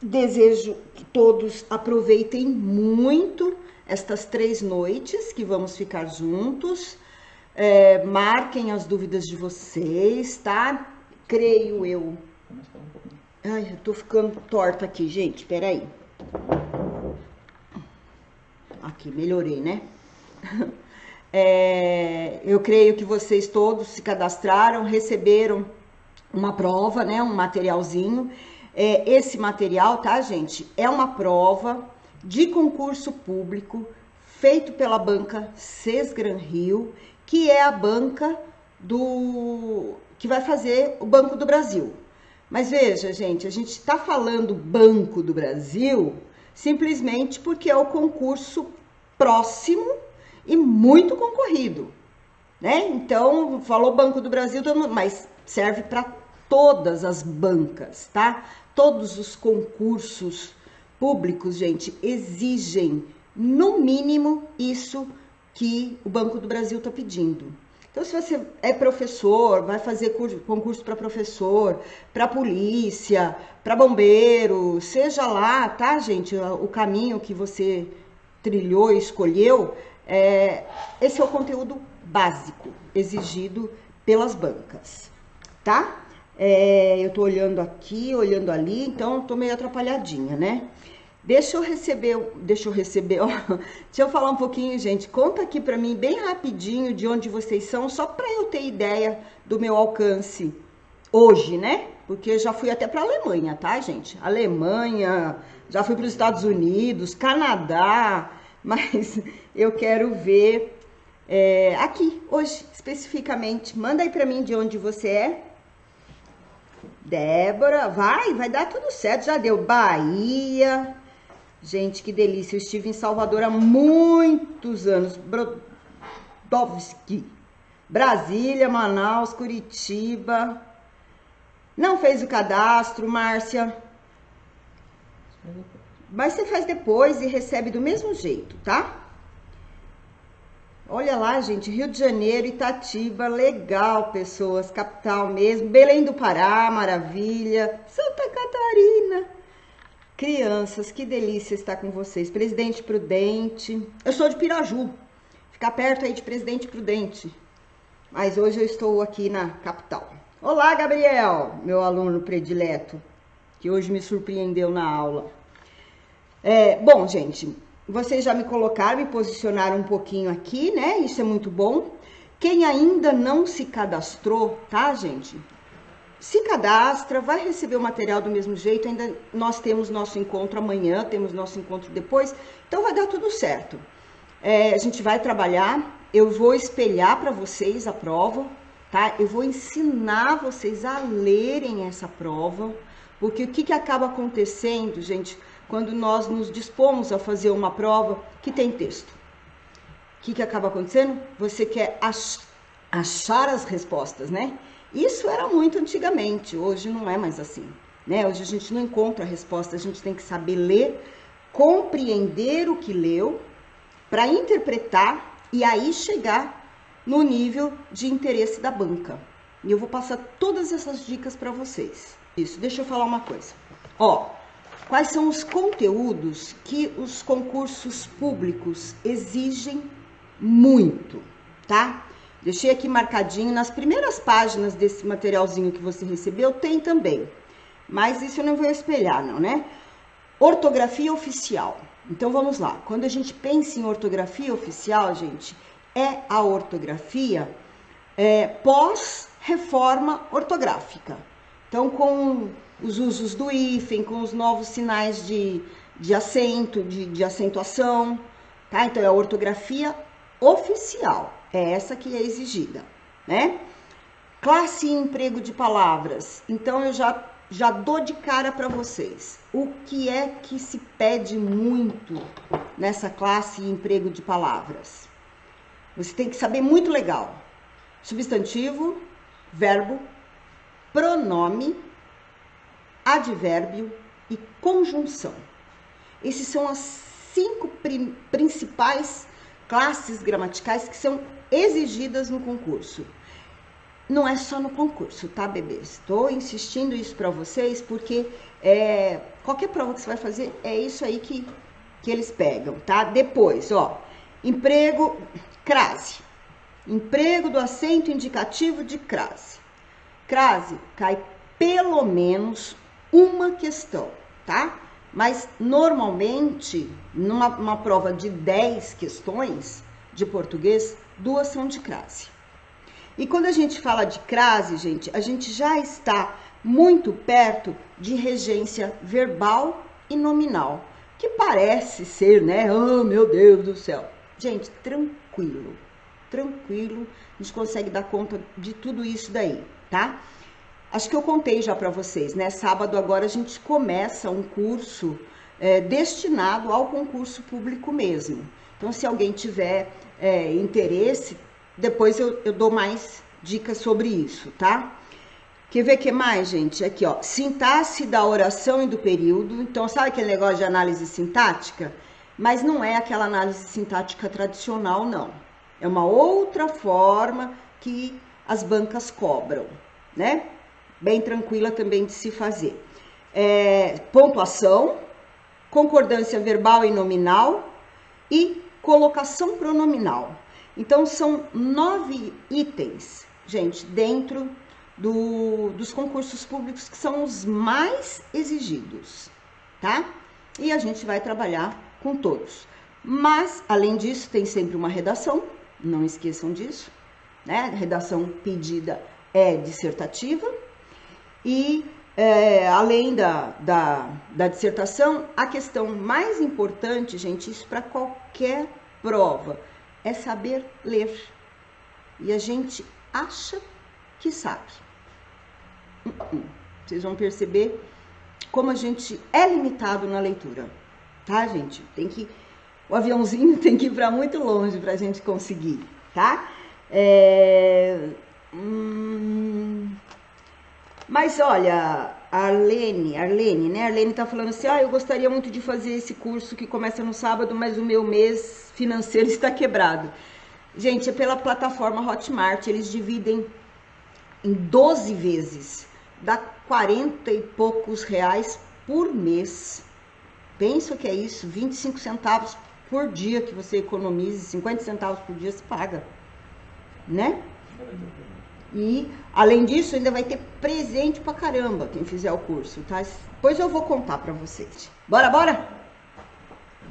Desejo que todos aproveitem muito estas 3 noites que vamos ficar juntos. Marquem as dúvidas de vocês, tá? Creio eu. Ai, eu tô ficando torta aqui, gente. Peraí. Aqui, melhorei, né? Eu creio que vocês todos se cadastraram, receberam uma prova, né? Um materialzinho. Esse material, tá, gente? É uma prova de concurso público feito pela banca Sesgran Rio, que é a banca que vai fazer o Banco do Brasil. Mas veja, gente, a gente está falando Banco do Brasil simplesmente porque é o concurso próximo e muito concorrido, né? Então, falou Banco do Brasil, mas serve para todas as bancas, tá? Todos os concursos públicos, gente, exigem no mínimo isso que o Banco do Brasil está pedindo. Então, se você é professor, vai fazer concurso para professor, para polícia, para bombeiro, seja lá, tá, gente, o caminho que você trilhou e escolheu, esse é o conteúdo básico exigido pelas bancas, tá? Eu tô olhando aqui, olhando ali, então tô meio atrapalhadinha, né? Deixa eu receber, ó. Deixa eu falar um pouquinho, gente. Conta aqui pra mim bem rapidinho de onde vocês são, só pra eu ter ideia do meu alcance hoje, né? Porque eu já fui até pra Alemanha, tá, gente? Alemanha, já fui pros Estados Unidos, Canadá, mas eu quero ver aqui, hoje, especificamente. Manda aí pra mim de onde você é. Débora, vai dar tudo certo, já deu. Bahia. Gente, que delícia, eu estive em Salvador há muitos anos. Brodowski. Brasília, Manaus, Curitiba. Não fez o cadastro, Márcia? Mas você faz depois e recebe do mesmo jeito, tá? Olha lá, gente, Rio de Janeiro, Itatiba, legal, pessoas, capital mesmo. Belém do Pará, maravilha. Santa Catarina. Crianças, que delícia estar com vocês. Presidente Prudente. Eu sou de Piraju, fica perto aí de Presidente Prudente. Mas hoje eu estou aqui na capital. Olá, Gabriel, meu aluno predileto, que hoje me surpreendeu na aula. Bom, gente, vocês já me colocaram, me posicionaram um pouquinho aqui, né? Isso é muito bom. Quem ainda não se cadastrou, tá, gente? Se cadastra, vai receber o material do mesmo jeito. Ainda nós temos nosso encontro amanhã, temos nosso encontro depois. Então vai dar tudo certo. A gente vai trabalhar, eu vou espelhar para vocês a prova, tá? Eu vou ensinar vocês a lerem essa prova, porque o que acaba acontecendo, gente, quando nós nos dispomos a fazer uma prova que tem texto? O que acaba acontecendo? Você quer achar as respostas, né? Isso era muito antigamente, hoje não é mais assim, né? Hoje a gente não encontra a resposta, a gente tem que saber ler, compreender o que leu, para interpretar e aí chegar no nível de interesse da banca. E eu vou passar todas essas dicas para vocês. Isso, deixa eu falar uma coisa. Quais são os conteúdos que os concursos públicos exigem muito, tá? Deixei aqui marcadinho, nas primeiras páginas desse materialzinho que você recebeu, tem também. Mas isso eu não vou espelhar, não, né? Ortografia oficial. Então, vamos lá. Quando a gente pensa em ortografia oficial, gente, é a ortografia pós-reforma ortográfica. Então, com os usos do hífen, com os novos sinais de acento, de acentuação, tá? Então, é a ortografia oficial. É essa que é exigida, né? Classe e emprego de palavras. Então, eu já dou de cara para vocês. O que é que se pede muito nessa classe e emprego de palavras? Você tem que saber muito legal. Substantivo, verbo, pronome, advérbio e conjunção. Esses são as 5 principais classes gramaticais que são exigidas no concurso. não é só no concurso, tá, bebês? Estou insistindo isso para vocês porque qualquer prova que você vai fazer é isso aí que eles pegam, tá? Depois, ó, emprego, crase. Emprego do acento indicativo de crase. Crase cai pelo menos uma questão, tá? Mas normalmente, numa prova de 10 questões de português, 2 são de crase. E quando a gente fala de crase, gente, a gente já está muito perto de regência verbal e nominal, que parece ser, né? Oh, meu Deus do céu. Gente, tranquilo, tranquilo, a gente consegue dar conta de tudo isso daí, tá? Acho que eu contei já para vocês, né? Sábado agora a gente começa um curso destinado ao concurso público mesmo. Então, se alguém tiver interesse, depois eu dou mais dicas sobre isso, tá? Quer ver o que mais, gente? Aqui, ó, sintaxe da oração e do período. Então, sabe aquele negócio de análise sintática? Mas não é aquela análise sintática tradicional, não. É uma outra forma que as bancas cobram, né? Bem tranquila também de se fazer. Pontuação, concordância verbal e nominal e colocação pronominal. Então, são 9 itens, gente, dentro dos concursos públicos que são os mais exigidos, tá? E a gente vai trabalhar com todos. Mas, além disso, tem sempre uma redação, não esqueçam disso, né? A redação pedida é dissertativa. E, além da dissertação, a questão mais importante, gente, isso para qualquer prova, é saber ler. E a gente acha que sabe. Vocês vão perceber como a gente é limitado na leitura, tá, gente? O aviãozinho tem que ir para muito longe para a gente conseguir, tá? Mas olha, a Arlene, né? A Arlene tá falando assim, eu gostaria muito de fazer esse curso que começa no sábado, mas o meu mês financeiro está quebrado. Gente, é pela plataforma Hotmart, eles dividem em 12 vezes, dá 40 e poucos reais por mês. Pensa que é isso, 25 centavos por dia que você economize, 50 centavos por dia se paga, né? E, além disso, ainda vai ter presente pra caramba quem fizer o curso, tá? Depois eu vou contar pra vocês. Bora, bora?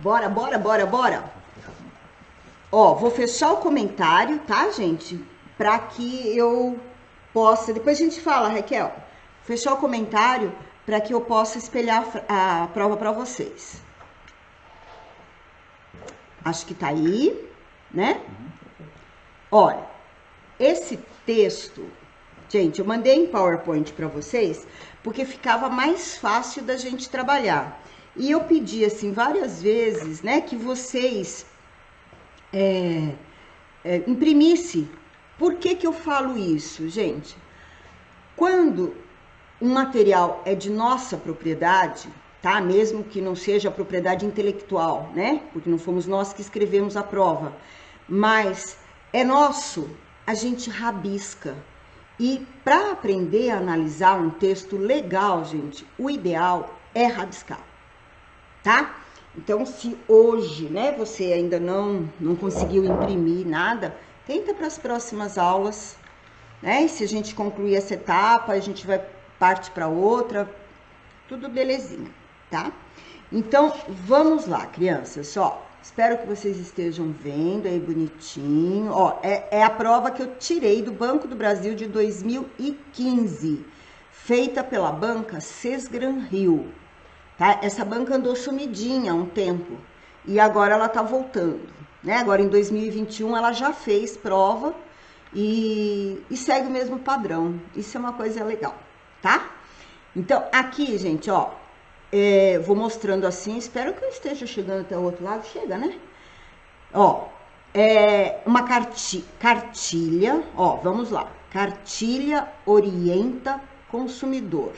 Bora, bora, bora, bora. Ó, vou fechar o comentário, tá, gente? Pra que eu possa... Depois a gente fala, Raquel. Fechar o comentário pra que eu possa espelhar a prova pra vocês. Acho que tá aí, né? Olha, esse texto, gente, eu mandei em PowerPoint para vocês, porque ficava mais fácil da gente trabalhar. E eu pedi, assim, várias vezes, né, que vocês imprimissem. Por que que eu falo isso, gente? Quando um material é de nossa propriedade, tá? Mesmo que não seja propriedade intelectual, né? Porque não fomos nós que escrevemos a prova, mas é nosso, a gente rabisca. E para aprender a analisar um texto legal, gente, o ideal é rabiscar, tá? Então, se hoje, né, você ainda não conseguiu imprimir nada, tenta para as próximas aulas, né? E se a gente concluir essa etapa, a gente vai parte para outra, tudo belezinha, tá? Então, vamos lá, crianças, ó. Espero que vocês estejam vendo aí bonitinho. Ó, é a prova que eu tirei do Banco do Brasil de 2015, feita pela banca Sesgran Rio, tá? Essa banca andou sumidinha há um tempo e agora ela tá voltando, né? Agora em 2021 ela já fez prova e segue o mesmo padrão. Isso é uma coisa legal, tá? Então, aqui, gente, ó, vou mostrando assim, espero que eu esteja chegando até o outro lado, chega, né? Ó, uma cartilha, ó, vamos lá. Cartilha orienta consumidor.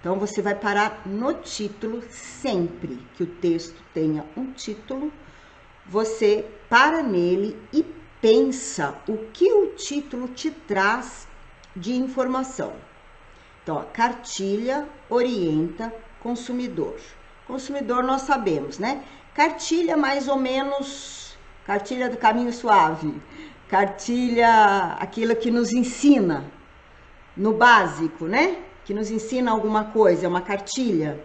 Então, você vai parar no título, sempre que o texto tenha um título, você para nele e pensa o que o título te traz de informação. Então, ó, cartilha orienta consumidor. Consumidor nós sabemos, né? Cartilha mais ou menos, cartilha do caminho suave, cartilha aquilo que nos ensina no básico, né? Que nos ensina alguma coisa, é uma cartilha.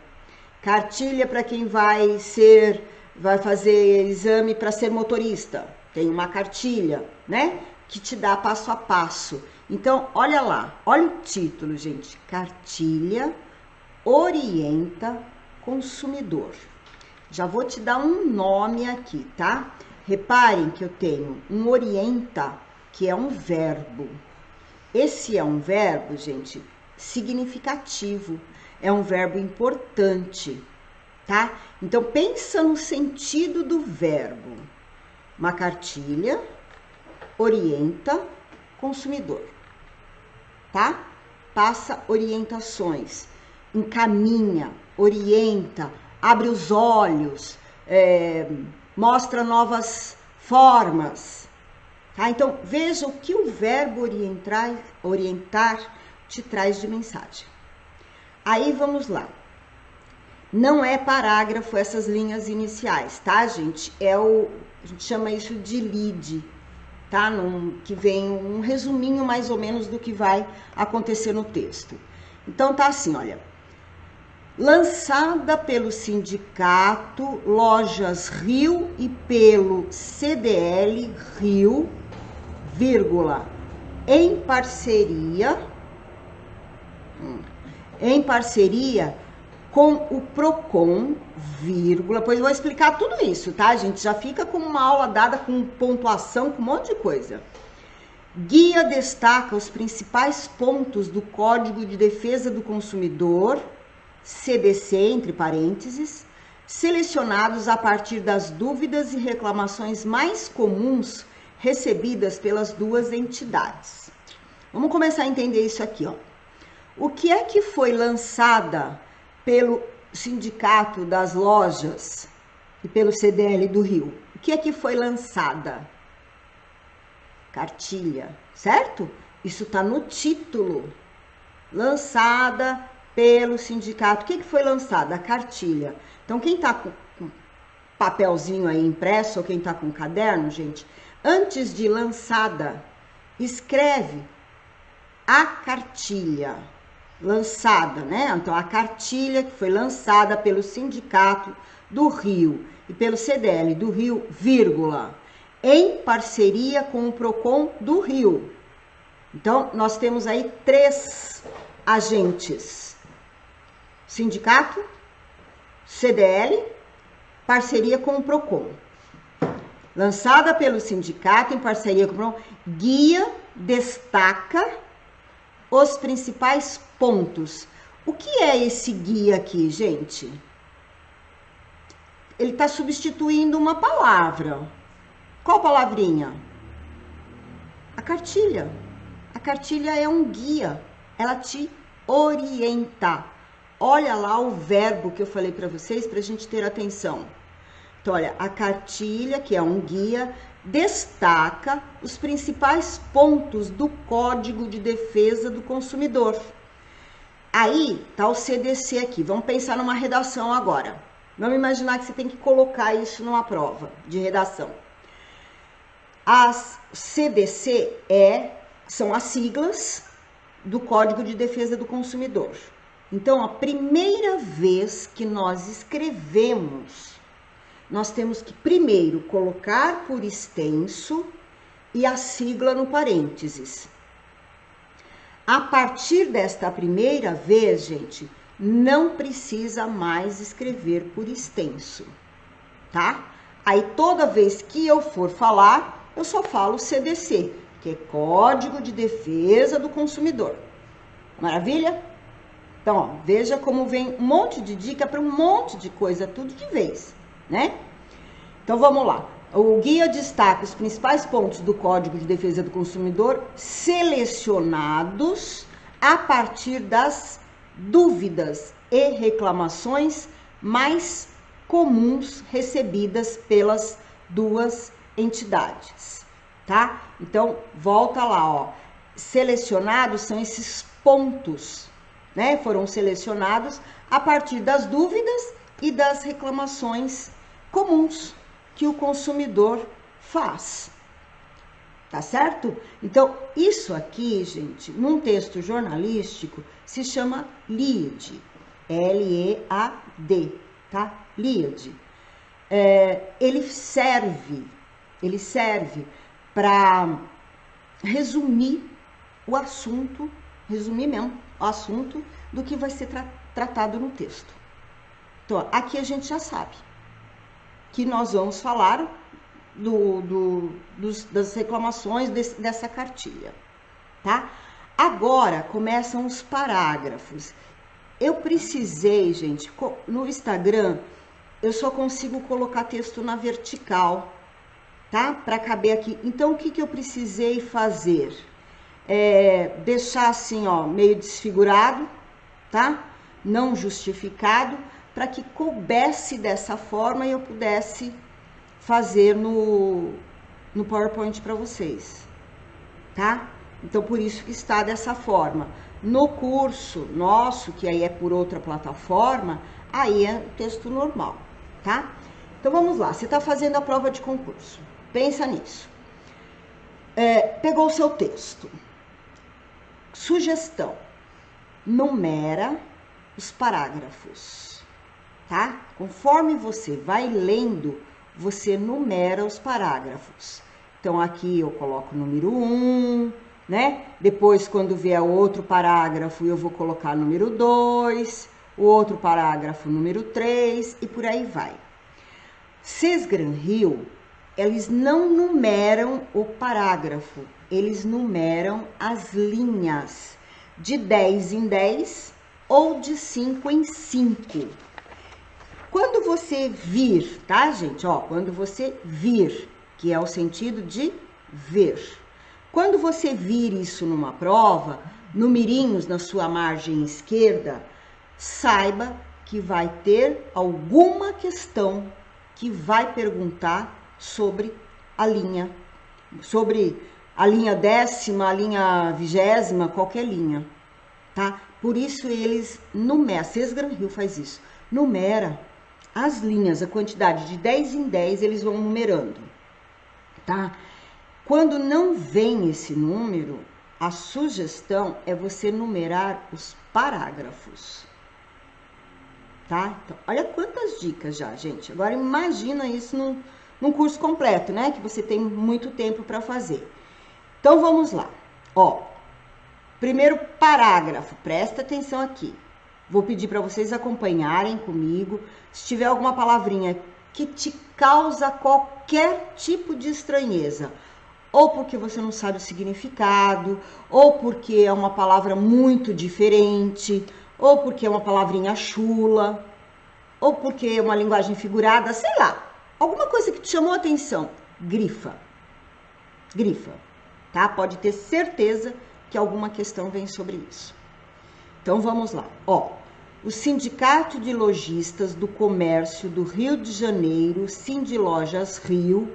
Cartilha para quem vai fazer exame para ser motorista. Tem uma cartilha, né? Que te dá passo a passo. Então, olha lá, olha o título, gente. Cartilha orienta consumidor. Já vou te dar um nome aqui, tá? Reparem que eu tenho um orienta, que é um verbo. Esse é um verbo, gente, significativo. É um verbo importante, tá? Então, pensa no sentido do verbo. Uma cartilha orienta consumidor, tá? Passa orientações, encaminha, orienta, abre os olhos, mostra novas formas, tá? Então, veja o que o verbo orientar te traz de mensagem. Aí, vamos lá. Não é parágrafo essas linhas iniciais, tá, gente? A gente chama isso de lead, tá? Que vem um resuminho mais ou menos do que vai acontecer no texto. Então, tá assim, olha. Lançada pelo Sindicato Lojas Rio e pelo CDL Rio, vírgula, em parceria com o Procon, vírgula, pois eu vou explicar tudo isso, tá, gente? Já fica como uma aula dada com pontuação, com um monte de coisa. Guia destaca os principais pontos do Código de Defesa do Consumidor, CDC, entre parênteses, selecionados a partir das dúvidas e reclamações mais comuns recebidas pelas duas entidades. Vamos começar a entender isso aqui, ó. O que é que foi lançada pelo Sindicato das Lojas e pelo CDL do Rio? O que é que foi lançada? Cartilha, certo? Isso tá no título. Lançada pelo sindicato. O que foi lançada? A cartilha. Então, quem tá com papelzinho aí impresso ou quem tá com caderno, gente, antes de lançada, escreve a cartilha. Lançada, né? Então, a cartilha que foi lançada pelo Sindicato do Rio e pelo CDL do Rio, vírgula, em parceria com o Procon do Rio. Então, nós temos aí 3 agentes. Sindicato, CDL, parceria com o Procon. Lançada pelo sindicato em parceria com o Procon, guia destaca os principais pontos. O que é esse guia aqui, gente? Ele está substituindo uma palavra. Qual palavrinha? A cartilha. A cartilha é um guia. Ela te orienta. Olha lá o verbo que eu falei para vocês, para a gente ter atenção. Então, olha, a cartilha, que é um guia, destaca os principais pontos do Código de Defesa do Consumidor. Aí tá o CDC aqui. Vamos pensar numa redação agora. Vamos imaginar que você tem que colocar isso numa prova de redação. As CDC são as siglas do Código de Defesa do Consumidor. Então, a primeira vez que nós escrevemos, nós temos que primeiro colocar por extenso e a sigla no parênteses. A partir desta primeira vez, gente, não precisa mais escrever por extenso, tá? Aí toda vez que eu for falar, eu só falo CDC, que é Código de Defesa do Consumidor. Maravilha? Então, ó, veja como vem um monte de dica para um monte de coisa, tudo de vez, né? Então, vamos lá. O guia destaca os principais pontos do Código de Defesa do Consumidor selecionados a partir das dúvidas e reclamações mais comuns recebidas pelas duas entidades. tá? Então, volta lá, ó. Selecionados são esses pontos, né? Foram selecionados a partir das dúvidas e das reclamações comuns que o consumidor faz. Tá certo? Então, isso aqui, gente, num texto jornalístico, se chama LEAD. L-E-A-D, tá? LEAD. Ele serve para resumir o assunto, resumir mesmo o assunto do que vai ser tratado no texto. Então, aqui a gente já sabe que nós vamos falar das reclamações dessa cartilha, tá? Agora começam os parágrafos. Eu precisei, gente, no Instagram, eu só consigo colocar texto na vertical, tá? Para caber aqui. Então, o que eu precisei fazer? Deixar assim, ó, meio desfigurado, tá? Não justificado, para que coubesse dessa forma e eu pudesse fazer no PowerPoint para vocês, tá? Então, por isso que está dessa forma. No curso nosso, que aí é por outra plataforma, aí é texto normal, tá? Então, vamos lá. Você está fazendo a prova de concurso. Pensa nisso. Pegou o seu texto. Sugestão. Numera os parágrafos, tá? Conforme você vai lendo, você numera os parágrafos. Então, aqui eu coloco o número 1, né? Depois, quando vier outro parágrafo, eu vou colocar o número 2, o outro parágrafo, número 3, e por aí vai. Sesgran-Hill, eles não numeram o parágrafo, eles numeram as linhas de 10 em 10 ou de 5 em 5. Quando você vir, tá, gente? Ó, quando você vir, que é o sentido de ver. Quando você vir isso numa prova, numerinhos na sua margem esquerda, saiba que vai ter alguma questão que vai perguntar sobre a linha, décima, a linha 20ª, qualquer linha, tá? Por isso eles numeram, Sesgran-Hill faz isso, numera as linhas, a quantidade de 10 em 10, eles vão numerando, tá? Quando não vem esse número, a sugestão é você numerar os parágrafos, tá? Então, olha quantas dicas já, gente. Agora imagina isso num curso completo, né? Que você tem muito tempo para fazer. Então, vamos lá. Ó, primeiro parágrafo, presta atenção aqui. Vou pedir para vocês acompanharem comigo. Se tiver alguma palavrinha que te causa qualquer tipo de estranheza, ou porque você não sabe o significado, ou porque é uma palavra muito diferente, ou porque é uma palavrinha chula, ou porque é uma linguagem figurada, sei lá. Alguma coisa que te chamou a atenção, grifa. Grifa, tá? Pode ter certeza que alguma questão vem sobre isso. Então, vamos lá. Ó, o Sindicato de Lojistas do Comércio do Rio de Janeiro, Sindilojas Rio,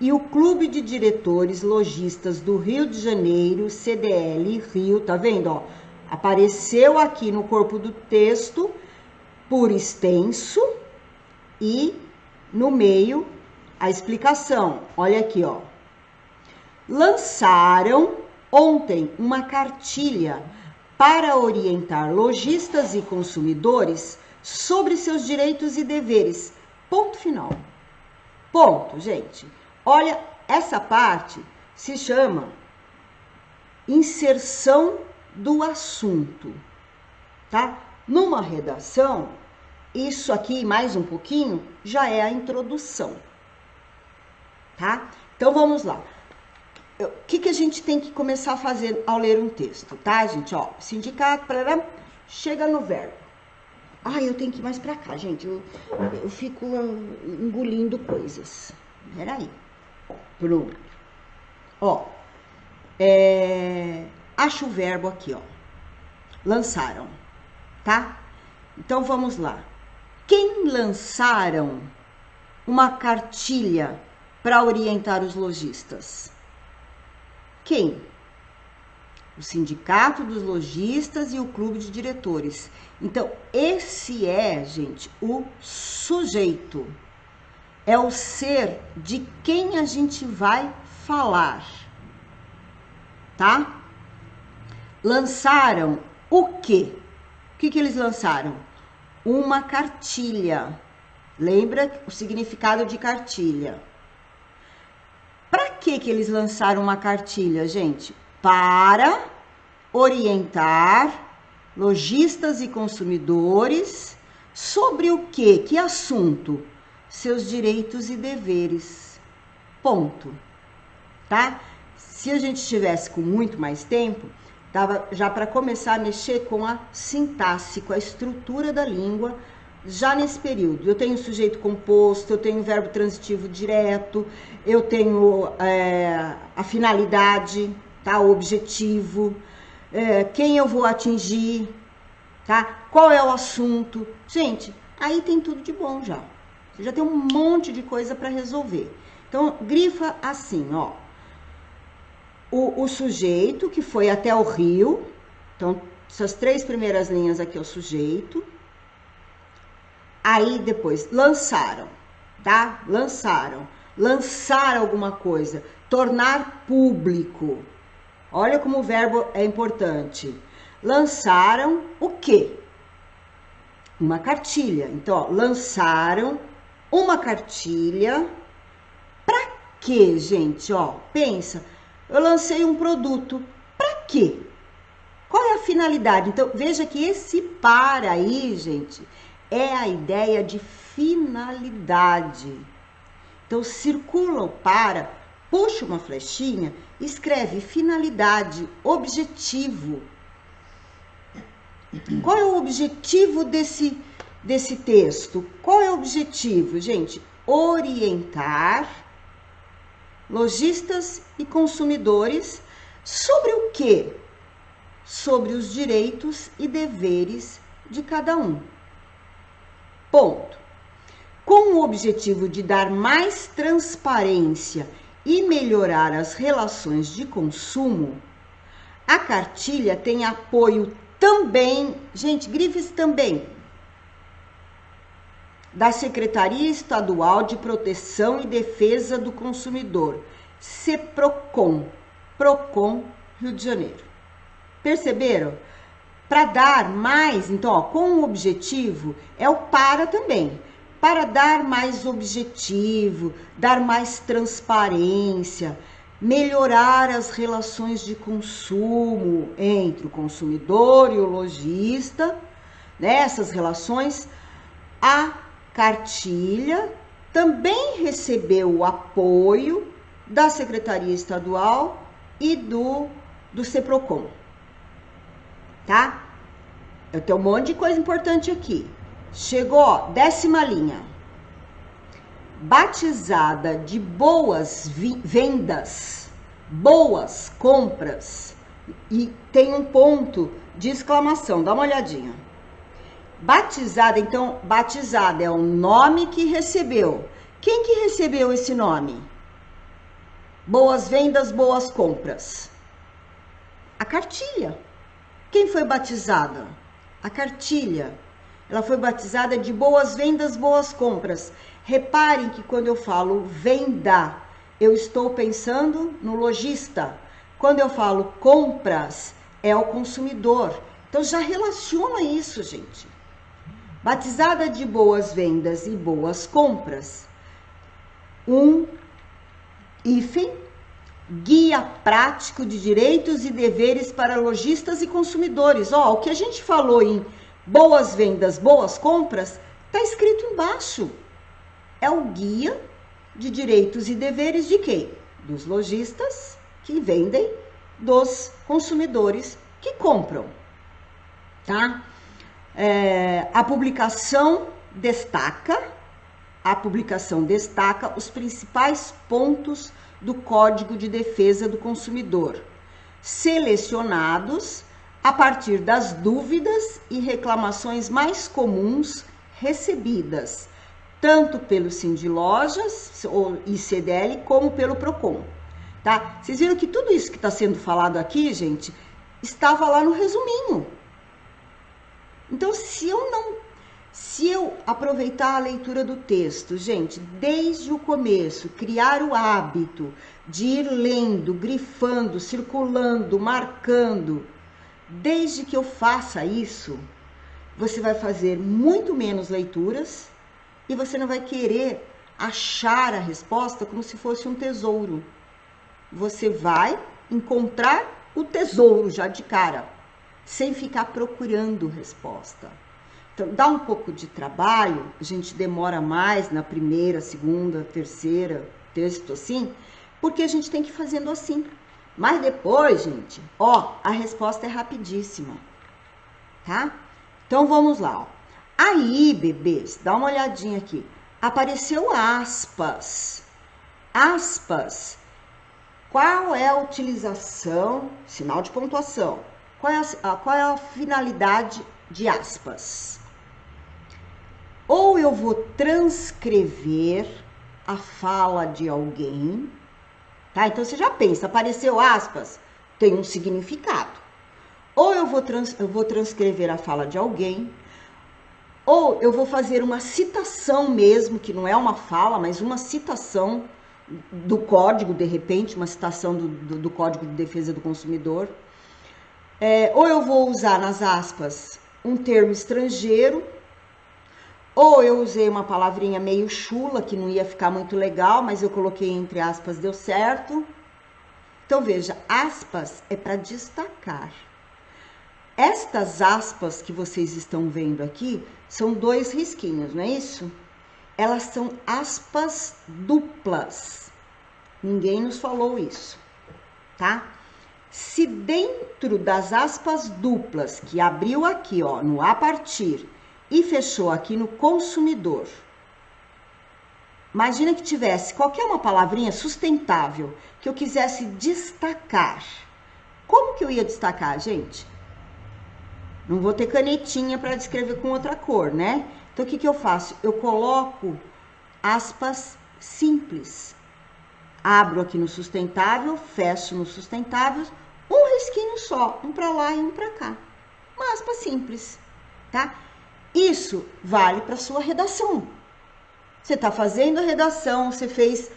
e o Clube de Diretores Lojistas do Rio de Janeiro, CDL Rio, tá vendo, ó? Apareceu aqui no corpo do texto por extenso e no meio a explicação. Olha aqui, ó. Lançaram ontem uma cartilha para orientar lojistas e consumidores sobre seus direitos e deveres. Ponto final. Ponto, gente. Olha, essa parte se chama inserção do assunto, tá? Numa redação, isso aqui, mais um pouquinho, já é a introdução, tá? Então, vamos lá. O que a gente tem que começar a fazer ao ler um texto, tá, gente? Ó, sindicato, chega no verbo. Ai, eu tenho que ir mais pra cá, gente. Eu fico engolindo coisas. Peraí. Pronto. Ó, acha o verbo aqui, ó. Lançaram, tá? Então, vamos lá. Quem lançaram uma cartilha para orientar os lojistas? Quem? O Sindicato dos Lojistas e o Clube de Diretores. Então, esse é, gente, o sujeito. É o ser de quem a gente vai falar, tá? Lançaram o quê? O que eles lançaram? Uma cartilha. Lembra o significado de cartilha? Para que eles lançaram uma cartilha, gente? Para orientar lojistas e consumidores sobre o quê? Que assunto? Seus direitos e deveres. Ponto. Tá? Se a gente estivesse com muito mais tempo, dava já para começar a mexer com a sintaxe, com a estrutura da língua, já nesse período. Eu tenho sujeito composto, eu tenho verbo transitivo direto, eu tenho a finalidade, tá? O objetivo, quem eu vou atingir, tá? Qual é o assunto. Gente, aí tem tudo de bom já. Você já tem um monte de coisa para resolver. Então, grifa assim, ó. O sujeito que foi até o rio. Então, essas 3 primeiras linhas aqui é o sujeito. Aí, depois, lançaram, tá? Lançar alguma coisa. Tornar público. Olha como o verbo é importante. Lançaram o quê? Uma cartilha. Então, ó, lançaram uma cartilha. Pra quê, gente? Ó, pensa. Eu lancei um produto. Pra quê? Qual é a finalidade? Então, veja que esse para aí, gente, é a ideia de finalidade. Então, circula o para, puxa uma flechinha, escreve finalidade, objetivo. Qual é o objetivo desse texto? Qual é o objetivo, gente? Orientar lojistas e consumidores sobre o quê? Sobre os direitos e deveres de cada um. Ponto. Com o objetivo de dar mais transparência e melhorar as relações de consumo, a cartilha tem apoio também, gente, grifes também, da Secretaria Estadual de Proteção e Defesa do Consumidor, CEPROCON, PROCON, Rio de Janeiro. Perceberam? Para dar mais, então, ó, com o objetivo, é o para também. Para dar mais objetivo, dar mais transparência, melhorar as relações de consumo entre o consumidor e o lojista, né? Essas relações, a cartilha também recebeu o apoio da Secretaria Estadual e do CEPROCON, tá? Eu tenho um monte de coisa importante aqui. Chegou, ó, 10ª linha. Batizada de boas vendas, boas compras, e tem um ponto de exclamação, dá uma olhadinha. Batizada, então, batizada é o nome que recebeu. Quem que recebeu esse nome? Boas vendas, boas compras. A cartilha. Quem foi batizada? A cartilha. Ela foi batizada de boas vendas, boas compras. Reparem que quando eu falo venda, eu estou pensando no lojista. Quando eu falo compras, é o consumidor. Então já relaciona isso, gente. Batizada de boas vendas e boas compras. Um hífen, guia prático de direitos e deveres para lojistas e consumidores. Ó, o que a gente falou em boas vendas, boas compras, tá escrito embaixo. É o guia de direitos e deveres de quem? Dos lojistas que vendem, dos consumidores que compram, tá? A publicação destaca os principais pontos do Código de Defesa do Consumidor, selecionados a partir das dúvidas e reclamações mais comuns recebidas, tanto pelo Sindlojas e CDL como pelo PROCON. tá? Vocês viram que tudo isso que está sendo falado aqui, gente, estava lá no resuminho. Então, se eu aproveitar a leitura do texto, gente, desde o começo, criar o hábito de ir lendo, grifando, circulando, marcando, desde que eu faça isso, você vai fazer muito menos leituras e você não vai querer achar a resposta como se fosse um tesouro. Você vai encontrar o tesouro já de cara, sem ficar procurando resposta. Então, dá um pouco de trabalho, a gente demora mais na primeira, segunda, terceira texto assim, porque a gente tem que ir fazendo assim. Mas depois, gente, ó, a resposta é rapidíssima, tá? Então, vamos lá, ó. Aí, bebês, dá uma olhadinha aqui. Apareceu aspas. Aspas. Qual é a utilização, sinal de pontuação? Qual é a finalidade de aspas? Ou eu vou transcrever a fala de alguém, tá? Então você já pensa, apareceu aspas, tem um significado. Ou eu vou transcrever a fala de alguém, ou eu vou fazer uma citação mesmo, que não é uma fala, mas uma citação do código, de repente, uma citação do Código de Defesa do Consumidor. Ou eu vou usar nas aspas um termo estrangeiro, ou eu usei uma palavrinha meio chula, que não ia ficar muito legal, mas eu coloquei entre aspas, deu certo. Então, veja, aspas é para destacar. Estas aspas que vocês estão vendo aqui são 2 risquinhos, não é isso? Elas são aspas duplas. Ninguém nos falou isso, tá? Se dentro das aspas duplas, que abriu aqui, ó, no a partir, e fechou aqui no consumidor, imagina que tivesse qualquer uma palavrinha sustentável que eu quisesse destacar. Como que eu ia destacar, gente? Não vou ter canetinha para descrever com outra cor, né? Então, o que eu faço? Eu coloco aspas simples. Abro aqui no sustentável, fecho no sustentável, um risquinho só, um para lá e um para cá. Uma aspa simples, tá? Isso vale para sua redação. Você está fazendo a redação, você fez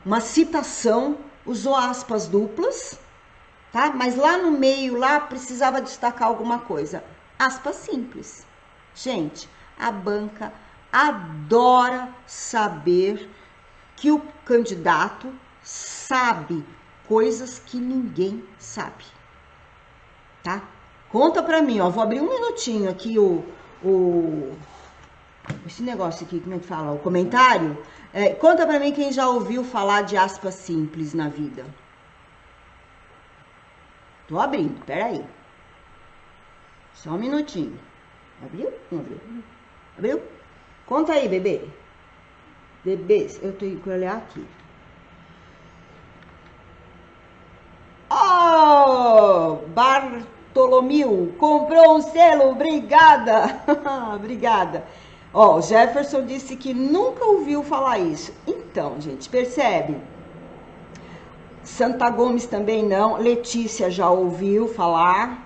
uma citação, usou aspas duplas, tá? Mas lá no meio, lá precisava destacar alguma coisa. Aspas simples. Gente, a banca adora saber que o candidato sabe coisas que ninguém sabe, tá? Conta pra mim, ó, vou abrir um minutinho aqui esse negócio aqui, como é que fala? O comentário. Conta pra mim quem já ouviu falar de aspas simples na vida. Tô abrindo, peraí. Só um minutinho. Abriu? Não abriu. Abriu? Conta aí, bebê. Bebês, eu tenho que olhar aqui. Oh, Bartolomeu, comprou um selo, obrigada. Obrigada. Ó, o Jefferson disse que nunca ouviu falar isso. Então, gente, percebe? Santa Gomes também não. Letícia já ouviu falar.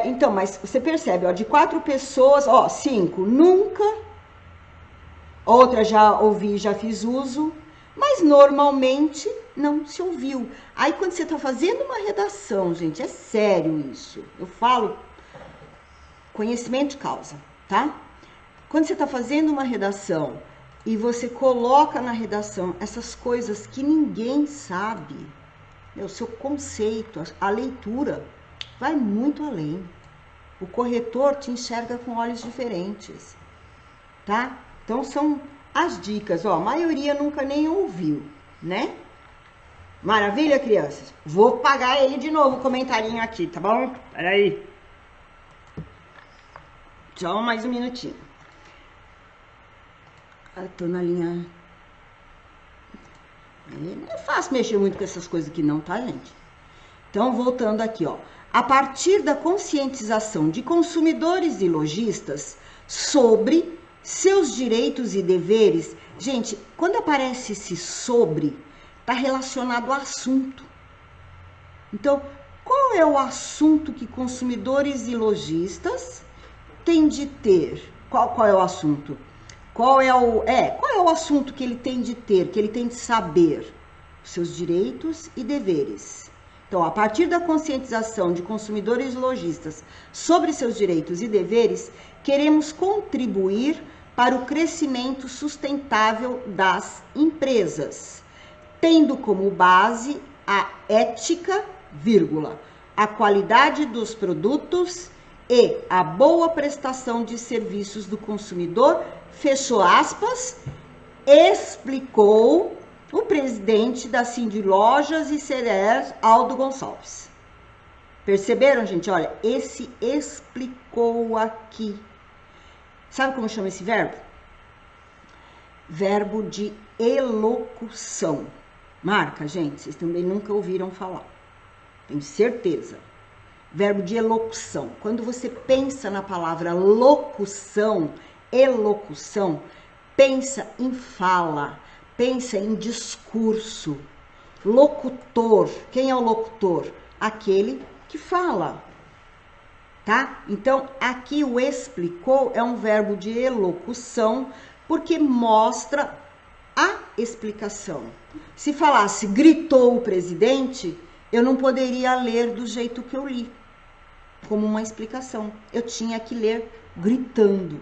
Então, mas você percebe, ó, de 4 pessoas, ó, 5 nunca. Outra já ouvi, já fiz uso, mas normalmente não se ouviu. Aí quando você está fazendo uma redação, gente, é sério isso. Eu falo conhecimento de causa, tá? Quando você está fazendo uma redação e você coloca na redação essas coisas que ninguém sabe, o seu conceito, a leitura vai muito além. O corretor te enxerga com olhos diferentes, tá? Então, são as dicas, ó, a maioria nunca nem ouviu, né? Maravilha, crianças? Vou pagar ele de novo, o comentarinho aqui, tá bom? Peraí. Só mais um minutinho. Tô na linha... Não é fácil mexer muito com essas coisas aqui não, tá, gente? Então, voltando aqui, ó. A partir da conscientização de consumidores e lojistas sobre seus direitos e deveres, gente, quando aparece esse sobre, está relacionado ao assunto. Então, qual é o assunto que consumidores e lojistas têm de ter? Qual é o assunto? Qual é o assunto que ele tem de ter, que ele tem de saber? Seus direitos e deveres. Então, a partir da conscientização de consumidores e lojistas sobre seus direitos e deveres, queremos contribuir para o crescimento sustentável das empresas, tendo como base a ética, a qualidade dos produtos e a boa prestação de serviços do consumidor, fechou aspas, explicou o presidente da Cindy Lojas e Cereais, Aldo Gonçalves. Perceberam, gente? Olha, esse explicou aqui. Sabe como chama esse verbo? Verbo de elocução. Marca, gente, vocês também nunca ouviram falar. Tenho certeza. Verbo de elocução. Quando você pensa na palavra locução, elocução, pensa em fala, pensa em discurso. Locutor. Quem é o locutor? Aquele que fala. Tá? Então, aqui o explicou é um verbo de elocução, porque mostra a explicação. Se falasse gritou o presidente, eu não poderia ler do jeito que eu li, como uma explicação. Eu tinha que ler gritando.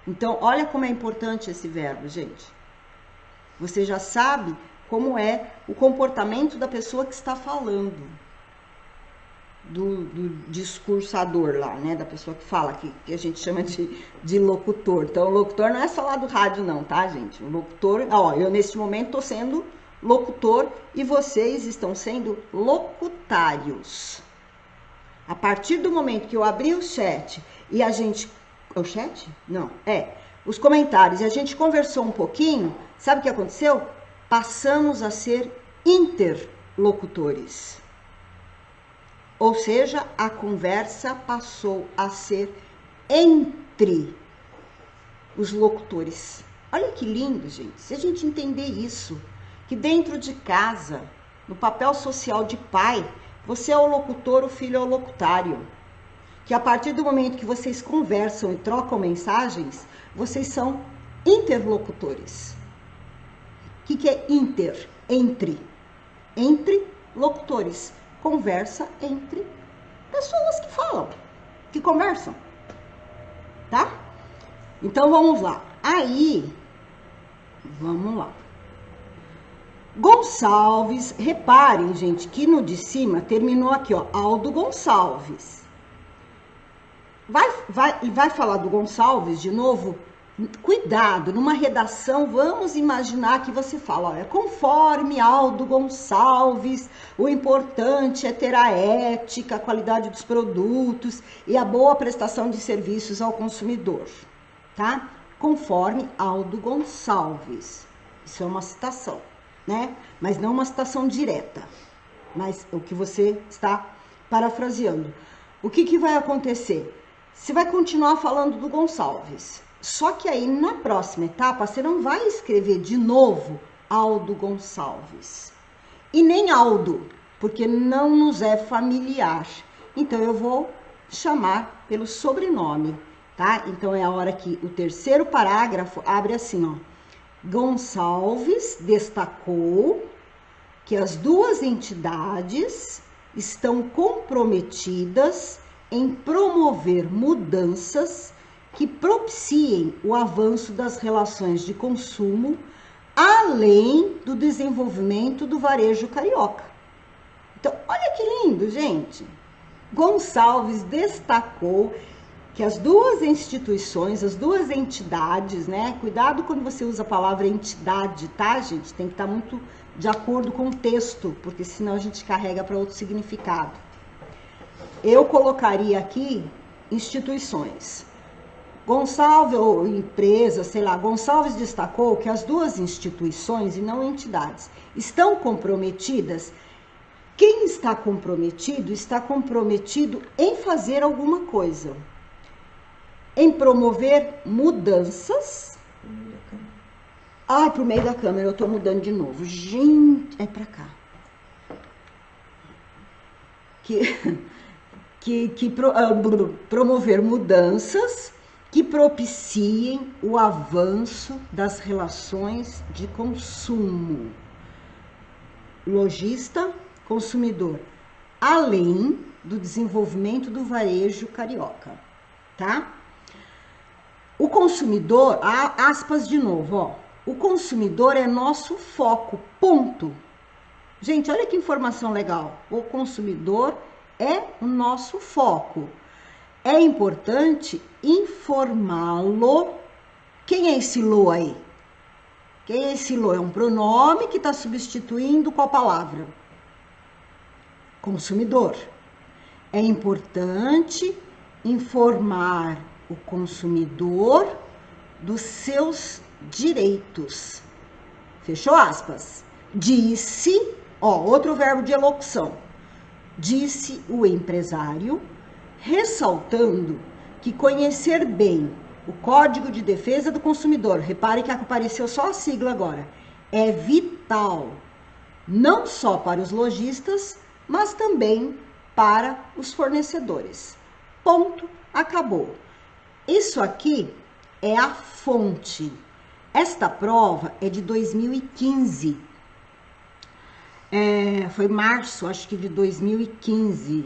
Então, olha como é importante esse verbo, gente. Você já sabe como é o comportamento da pessoa que está falando. Do discursador lá, né? Da pessoa que fala, que a gente chama de locutor. Então, o locutor não é só lá do rádio, não, tá, gente? O locutor, ó, eu neste momento estou sendo locutor e vocês estão sendo locutários. A partir do momento que eu abri o chat e a gente... O chat? Não, os comentários e a gente conversou um pouquinho, sabe o que aconteceu? Passamos a ser interlocutores. Ou seja, a conversa passou a ser entre os locutores. Olha que lindo, gente. Se a gente entender isso, que dentro de casa, no papel social de pai, você é o locutor, o filho é o locutário. Que a partir do momento que vocês conversam e trocam mensagens, vocês são interlocutores. O que é inter? Entre. Entre locutores. Conversa entre pessoas que falam, que conversam, tá? Então, vamos lá. Aí, vamos lá. Gonçalves, reparem, gente, que no de cima terminou aqui, ó, Aldo Gonçalves. Vai falar do Gonçalves de novo? Cuidado, numa redação, vamos imaginar que você fala, olha, conforme Aldo Gonçalves, o importante é ter a ética, a qualidade dos produtos e a boa prestação de serviços ao consumidor, tá? Conforme Aldo Gonçalves. Isso é uma citação, né? Mas não uma citação direta, mas o que você está parafraseando. O que vai acontecer? Você vai continuar falando do Gonçalves. Só que aí, na próxima etapa, você não vai escrever de novo Aldo Gonçalves. E nem Aldo, porque não nos é familiar. Então, eu vou chamar pelo sobrenome, tá? Então, é a hora que o terceiro parágrafo abre assim, ó. Gonçalves destacou que as duas entidades estão comprometidas em promover mudanças que propiciem o avanço das relações de consumo, além do desenvolvimento do varejo carioca. Então, olha que lindo, gente. Gonçalves destacou que as duas instituições, as duas entidades, né? Cuidado quando você usa a palavra entidade, tá, gente? Tem que estar muito de acordo com o texto, porque senão a gente carrega para outro significado. Eu colocaria aqui instituições. Gonçalves, ou empresa, sei lá, Gonçalves destacou que as duas instituições, e não entidades, estão comprometidas. Quem está comprometido em fazer alguma coisa, em promover mudanças, Ai, pro meio da câmera, eu tô mudando de novo. Gente, é pra cá. Promover mudanças que propiciem o avanço das relações de consumo. Lojista, consumidor, além do desenvolvimento do varejo carioca, tá? O consumidor, aspas de novo, ó. O consumidor é nosso foco, ponto. Gente, olha que informação legal. O consumidor é o nosso foco. É importante informá-lo. Quem é esse lo aí? Quem é esse lo? É um pronome que está substituindo qual palavra? Consumidor. É importante informar o consumidor dos seus direitos. Fechou aspas. Disse, ó, outro verbo de elocução. Disse o empresário, ressaltando que conhecer bem o Código de Defesa do Consumidor, repare que apareceu só a sigla agora, é vital, não só para os lojistas, mas também para os fornecedores. Ponto, acabou. Isso aqui é a fonte. Esta prova é de 2015. Foi março, acho que de 2015.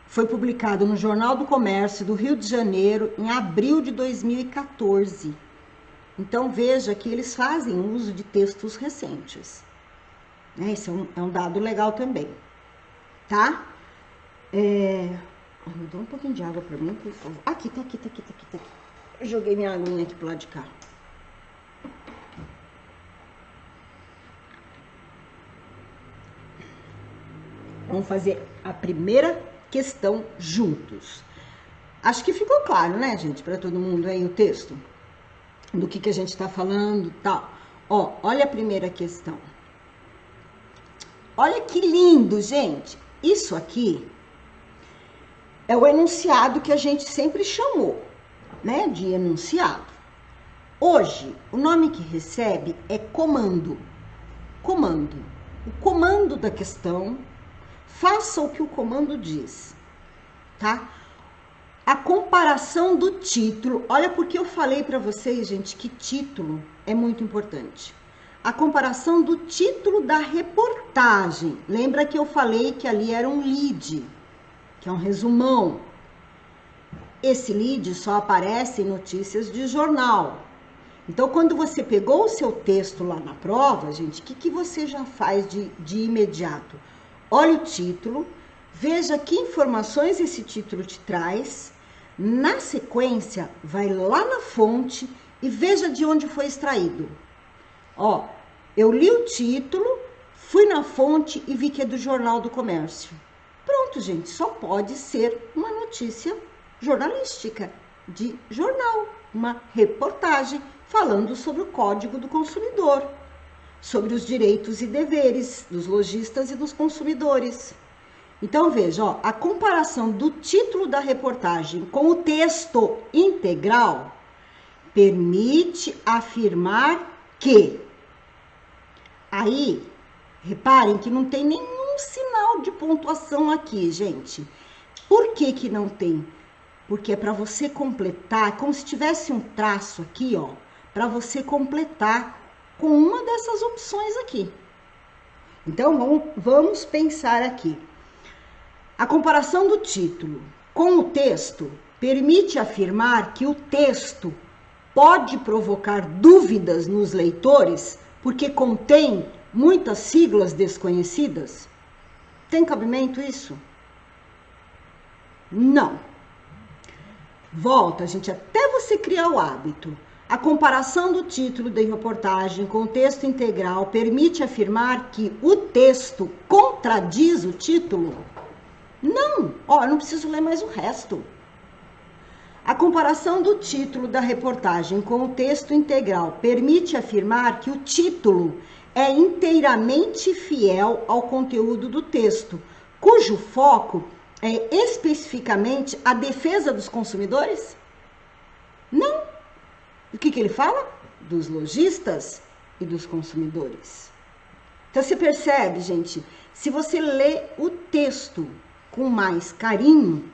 Foi publicado no Jornal do Comércio do Rio de Janeiro em abril de 2014. Então veja que eles fazem uso de textos recentes. Esse é um dado legal também, tá? Me dá um pouquinho de água pra mim, por favor. Aqui, tá aqui. Eu joguei minha aguinha aqui pro lado de cá. Vamos fazer a primeira questão juntos. Acho que ficou claro, né, gente, para todo mundo aí o texto do que a gente tá falando, tal. Ó, olha a primeira questão. Olha que lindo, gente. Isso aqui é o enunciado que a gente sempre chamou, né, de enunciado. Hoje, o nome que recebe é comando. Comando. O comando da questão, faça o que o comando diz, tá? A comparação do título, olha porque eu falei para vocês, gente, que título é muito importante. A comparação do título da reportagem. Lembra que eu falei que ali era um lead, que é um resumão. Esse lead só aparece em notícias de jornal. Então, quando você pegou o seu texto lá na prova, gente, o que você já faz de imediato? Olha o título, veja que informações esse título te traz. Na sequência, vai lá na fonte e veja de onde foi extraído. Ó, eu li o título, fui na fonte e vi que é do Jornal do Comércio. Pronto, gente, só pode ser uma notícia jornalística, de jornal, uma reportagem falando sobre o Código do Consumidor, sobre os direitos e deveres dos lojistas e dos consumidores. Então, veja, ó, a comparação do título da reportagem com o texto integral permite afirmar que... Aí, reparem que não tem nenhum sinal de pontuação aqui, gente. Por que que não tem? Porque é para você completar, como se tivesse um traço aqui, ó, para você completar com uma dessas opções aqui. Então, vamos pensar aqui. A comparação do título com o texto permite afirmar que o texto pode provocar dúvidas nos leitores porque contém muitas siglas desconhecidas? Tem cabimento isso? Não. Volta, gente, até você criar o hábito. A comparação do título da reportagem com o texto integral permite afirmar que o texto contradiz o título? Não. Ó, não preciso ler mais o resto. A comparação do título da reportagem com o texto integral permite afirmar que o título é inteiramente fiel ao conteúdo do texto, cujo foco é especificamente a defesa dos consumidores? Não. O que ele fala? dos lojistas e dos consumidores. Então você percebe, gente, se você lê o texto com mais carinho,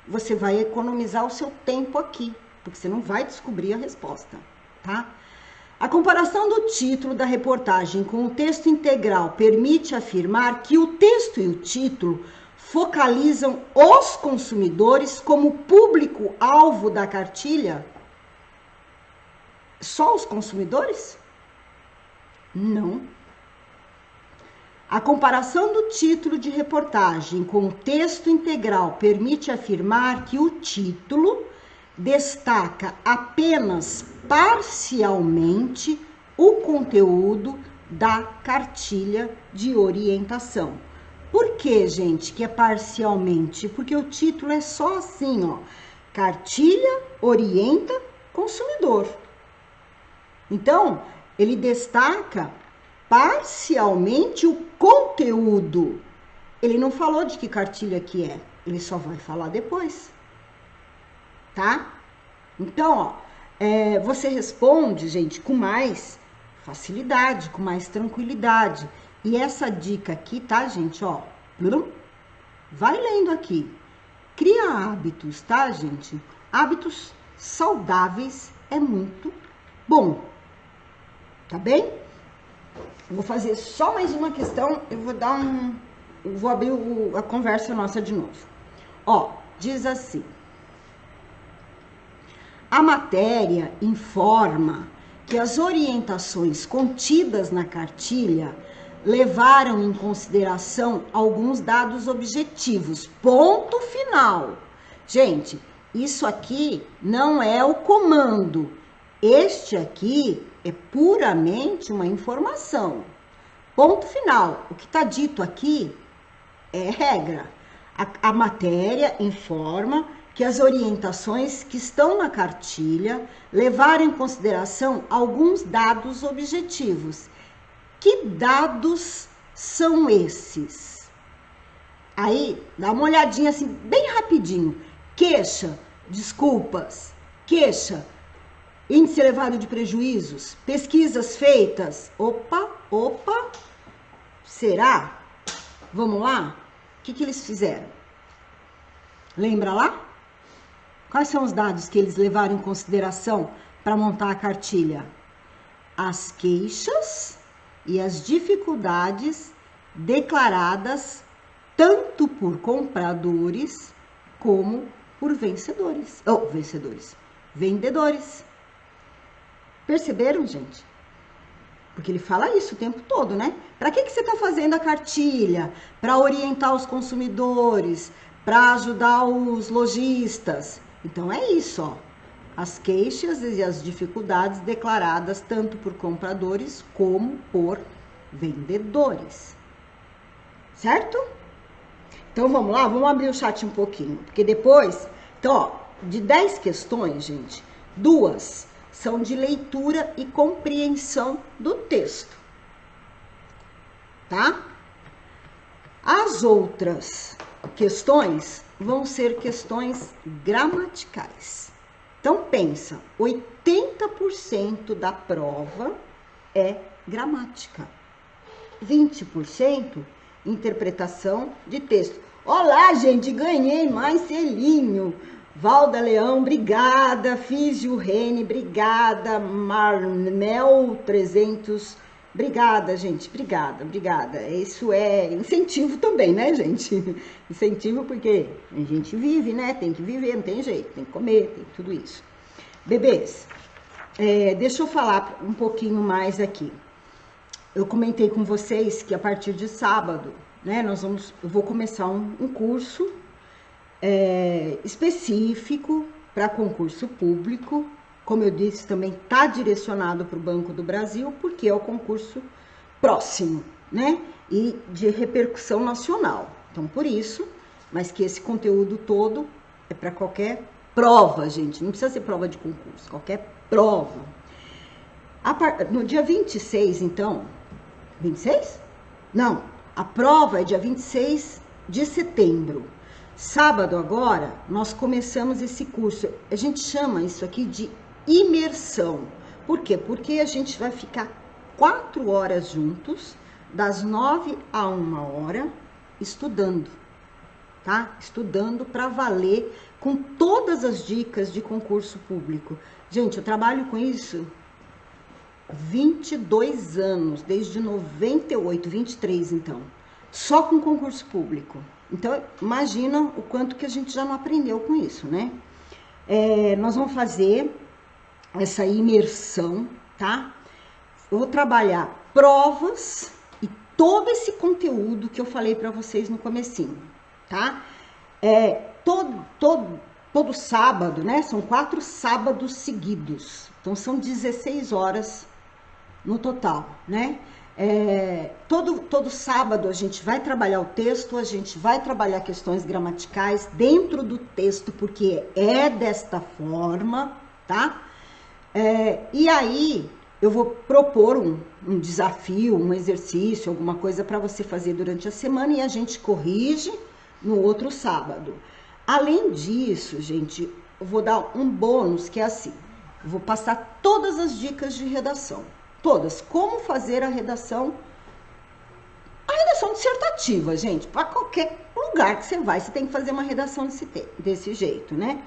você vai economizar o seu tempo aqui, porque você não vai descobrir a resposta, tá? A comparação do título da reportagem com o texto integral permite afirmar que o texto e o título focalizam os consumidores como público-alvo da cartilha? Só os consumidores? Não. A comparação do título de reportagem com o texto integral permite afirmar que o título destaca apenas parcialmente o conteúdo da cartilha de orientação. Por que, gente, que é parcialmente? Porque o título é só assim, ó. Cartilha orienta consumidor. Então, ele destaca parcialmente o conteúdo. Ele não falou de que cartilha que é, ele só vai falar depois. Tá? Então, ó, você responde, gente, com mais facilidade, com mais tranquilidade. E essa dica aqui, tá, gente, ó, vai lendo aqui. Cria hábitos, tá, gente? Hábitos saudáveis é muito bom. Tá bem? Vou fazer só mais uma questão, vou abrir a conversa nossa de novo. Ó, diz assim: a matéria informa que as orientações contidas na cartilha levaram em consideração alguns dados objetivos. Ponto final. Gente, isso aqui não é o comando. Este aqui é puramente uma informação. Ponto final. O que está dito aqui é regra. A matéria informa que as orientações que estão na cartilha levaram em consideração alguns dados objetivos. Que dados são esses? Aí, dá uma olhadinha assim, bem rapidinho. Queixa, desculpas, queixa, índice elevado de prejuízos, pesquisas feitas. Opa, será? Vamos lá? O que eles fizeram? Lembra lá? Quais são os dados que eles levaram em consideração para montar a cartilha? As queixas e as dificuldades declaradas tanto por compradores como por vendedores. Perceberam, gente? Porque ele fala isso o tempo todo, né? Para que você está fazendo a cartilha? Para orientar os consumidores, para ajudar os lojistas. Então é isso, ó. As queixas e as dificuldades declaradas tanto por compradores como por vendedores. Certo? Então vamos lá, vamos abrir o chat um pouquinho, porque depois, então, ó, de 10 questões, gente, 2 são de leitura e compreensão do texto. Tá? As outras questões vão ser questões gramaticais. Então pensa, 80% da prova é gramática, 20% interpretação de texto. Olá, gente, ganhei mais selinho. Valda Leão, obrigada. Físio Rene, obrigada. Marmel 300, obrigada, gente, obrigada. Isso é incentivo também, né, gente? Incentivo porque a gente vive, né? Tem que viver, não tem jeito, tem que comer, tem tudo isso. Bebês, deixa eu falar um pouquinho mais aqui. Eu comentei com vocês que a partir de sábado, né, eu vou começar um curso específico para concurso público. Como eu disse, também está direcionado para o Banco do Brasil, porque é o concurso próximo, né? E de repercussão nacional. Então, por isso, mas que esse conteúdo todo é para qualquer prova, gente. Não precisa ser prova de concurso, qualquer prova. No dia 26, então... 26? Não, a prova é dia 26 de setembro. Sábado agora, nós começamos esse curso. A gente chama isso aqui de imersão, Por quê? Porque a gente vai ficar 4 horas juntos, das 9 a 1 hora, estudando, tá? Estudando para valer, com todas as dicas de concurso público. Gente, eu trabalho com isso 22 anos, desde 98, 23 então, só com concurso público. Então, imagina o quanto que a gente já não aprendeu com isso, né? Nós vamos fazer essa imersão, tá? Eu vou trabalhar provas e todo esse conteúdo que eu falei para vocês no comecinho, tá? Todo sábado, né? São 4 sábados seguidos. Então, são 16 horas no total, né? Todo sábado a gente vai trabalhar o texto, a gente vai trabalhar questões gramaticais dentro do texto, porque é desta forma, tá? E aí eu vou propor um desafio, um exercício, alguma coisa para você fazer durante a semana e a gente corrige no outro sábado. Além disso, gente, eu vou dar um bônus que é assim, eu vou passar todas as dicas de redação. Todas. Como fazer a redação dissertativa, gente. Para qualquer lugar que você vai, você tem que fazer uma redação desse jeito, né?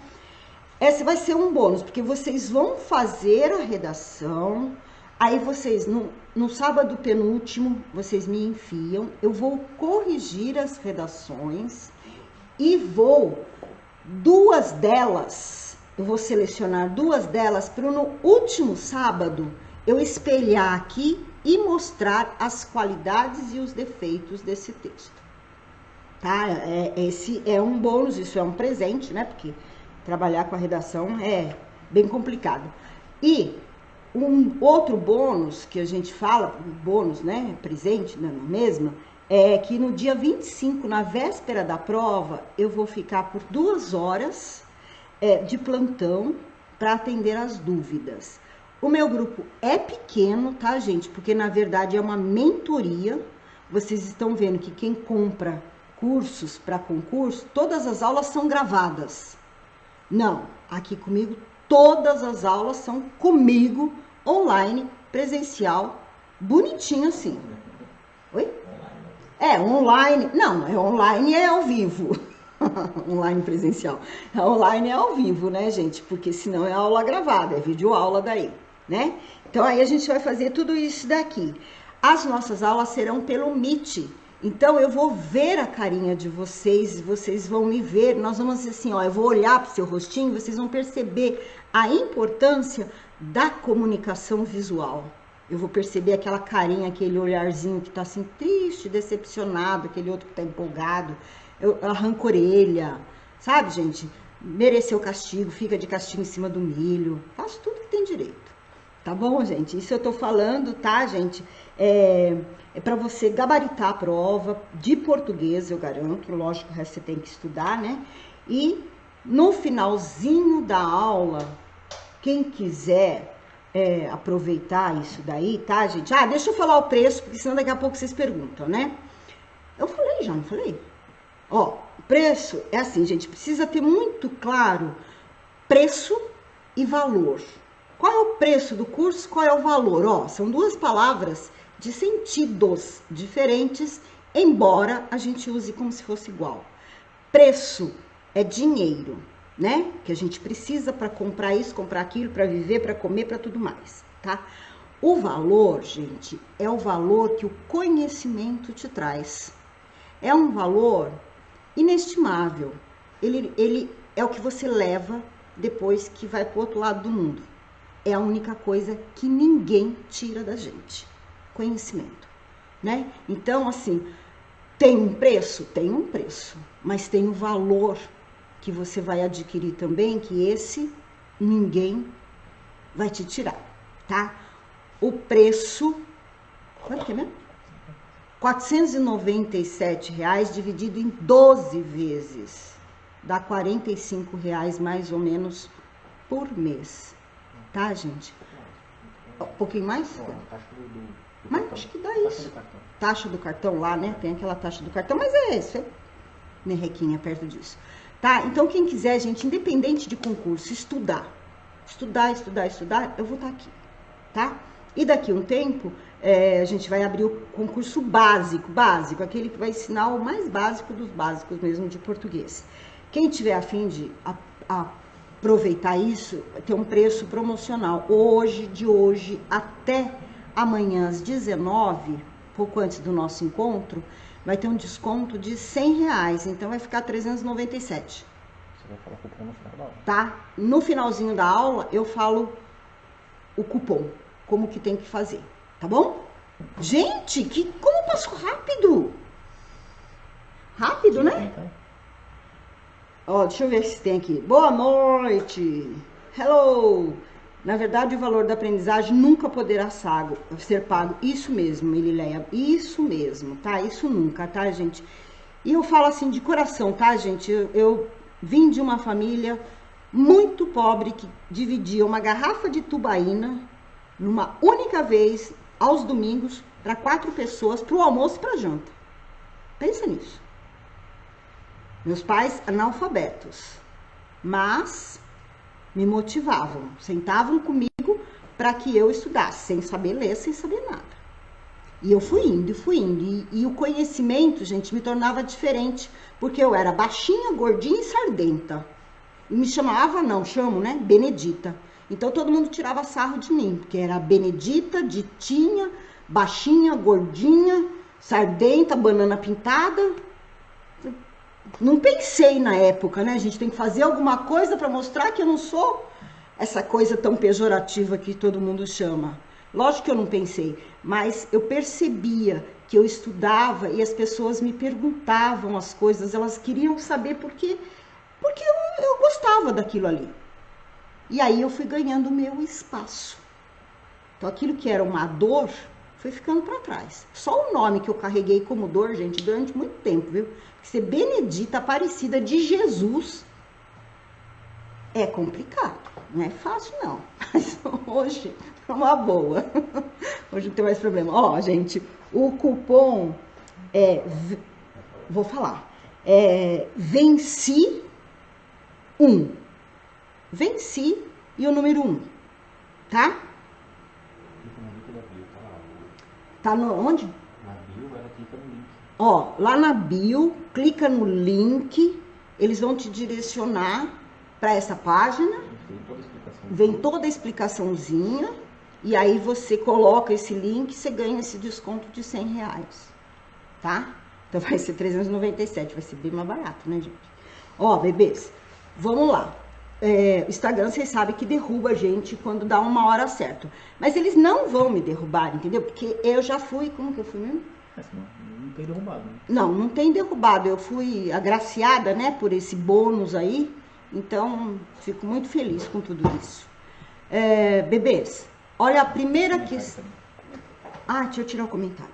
Esse vai ser um bônus, porque vocês vão fazer a redação, aí vocês, no sábado penúltimo, vocês me enfiam, eu vou corrigir as redações e eu vou selecionar 2 delas para no último sábado eu espelhar aqui e mostrar as qualidades e os defeitos desse texto, tá? Esse é um bônus, isso é um presente, né? Porque trabalhar com a redação é bem complicado. E um outro bônus que a gente fala, bônus, né? Presente, não é mesmo? É que no dia 25, na véspera da prova, eu vou ficar por 2 horas de plantão para atender as dúvidas. O meu grupo é pequeno, tá, gente? Porque, na verdade, é uma mentoria. Vocês estão vendo que quem compra cursos para concurso, todas as aulas são gravadas. Não, aqui comigo, todas as aulas são comigo, online, presencial, bonitinho assim. Oi? Online. Não, online é ao vivo. Online presencial. Online é ao vivo, né, gente? Porque senão é aula gravada, é videoaula daí. Né? Então, aí a gente vai fazer tudo isso daqui. As nossas aulas serão pelo Meet. Então, eu vou ver a carinha de vocês, vocês vão me ver. Nós vamos assim, ó, eu vou olhar para o seu rostinho, vocês vão perceber a importância da comunicação visual. Eu vou perceber aquela carinha, aquele olharzinho que tá assim, triste, decepcionado, aquele outro que tá empolgado. Eu arranco orelha, sabe, gente? Mereceu castigo, fica de castigo em cima do milho. Faço tudo que tem direito. Tá bom, gente? Isso eu tô falando, tá, gente? É para você gabaritar a prova de português, eu garanto. Lógico, o resto você tem que estudar, né? E no finalzinho da aula, quem quiser aproveitar isso daí, tá, gente? Deixa eu falar o preço, porque senão daqui a pouco vocês perguntam, né? Eu falei já, não falei? Ó, preço é assim, gente, precisa ter muito claro preço e valor. Qual é o preço do curso? Qual é o valor? Ó, são 2 palavras de sentidos diferentes, embora a gente use como se fosse igual. Preço é dinheiro, né? Que a gente precisa para comprar isso, comprar aquilo, para viver, para comer, para tudo mais, tá? O valor, gente, é o valor que o conhecimento te traz. É um valor inestimável. Ele é o que você leva depois que vai para o outro lado do mundo. É a única coisa que ninguém tira da gente. Conhecimento, né? Então, assim, tem um preço? Tem um preço. Mas tem um valor que você vai adquirir também, que esse ninguém vai te tirar, tá? O preço... Quanto que é mesmo? R$ 497,00 dividido em 12 vezes. Dá R$ 45,00 mais ou menos por mês. Tá, gente? Um pouquinho mais? Mas acho que dá isso. Taxa do cartão lá, né? Tem aquela taxa do cartão, mas é isso. É merrequinha perto disso. Tá? Então, quem quiser, gente, independente de concurso, estudar, eu vou estar aqui. tá? E daqui a um tempo, a gente vai abrir o concurso básico, aquele que vai ensinar o mais básico dos básicos mesmo de português. Quem tiver a fim de aproveitar isso, tem um preço promocional. De hoje até amanhã às 19, pouco antes do nosso encontro, vai ter um desconto de R$100, então vai ficar 397. Você vai falar o cupom no final da aula. Tá? No finalzinho da aula eu falo o cupom, como que tem que fazer, tá bom? Gente, como passou rápido! Rápido, né? Ó, deixa eu ver se tem aqui. Boa noite! Hello! Na verdade, o valor da aprendizagem nunca poderá ser pago. Isso mesmo, Elileia. Isso mesmo, tá? Isso nunca, tá, gente? E eu falo assim de coração, tá, gente? Eu vim de uma família muito pobre que dividia uma garrafa de tubaína numa única vez aos domingos para 4 pessoas, para o almoço e para janta. Pensa nisso. Meus pais analfabetos, mas me motivavam, sentavam comigo para que eu estudasse, sem saber ler, sem saber nada. E eu fui indo. E o conhecimento, gente, me tornava diferente, porque eu era baixinha, gordinha e sardenta. E me chamo, né? Benedita. Então todo mundo tirava sarro de mim, porque era Benedita, ditinha, baixinha, gordinha, sardenta, banana pintada. Não pensei na época, né? A gente tem que fazer alguma coisa para mostrar que eu não sou essa coisa tão pejorativa que todo mundo chama. Lógico que eu não pensei, mas eu percebia que eu estudava e as pessoas me perguntavam as coisas, elas queriam saber porque eu gostava daquilo ali. E aí eu fui ganhando o meu espaço. Então aquilo que era uma dor foi ficando para trás. Só o nome que eu carreguei como dor, gente, durante muito tempo, viu? Ser Benedita Aparecida de Jesus é complicado, não é fácil não, mas hoje é uma boa, hoje não tem mais problema. Ó, gente, o cupom vou falar, Venci 1, Venci e o número 1, tá? Tá no onde? Na bio, ela clica no link. Ó, lá na bio, clica no link, eles vão te direcionar para essa página. Vem toda a explicaçãozinha. E aí você coloca esse link e você ganha esse desconto de R$100, tá? Então vai ser 397, vai ser bem mais barato, né, gente? Ó, bebês, vamos lá. O Instagram, vocês sabem que derruba a gente quando dá uma hora certa. Mas eles não vão me derrubar, entendeu? Porque eu já fui, como que eu fui mesmo? Não tem derrubado, né? Não tem derrubado. Eu fui agraciada, né, por esse bônus aí. Então, fico muito feliz com tudo isso. Bebês, olha a primeira questão. Ah, deixa eu tirar o comentário.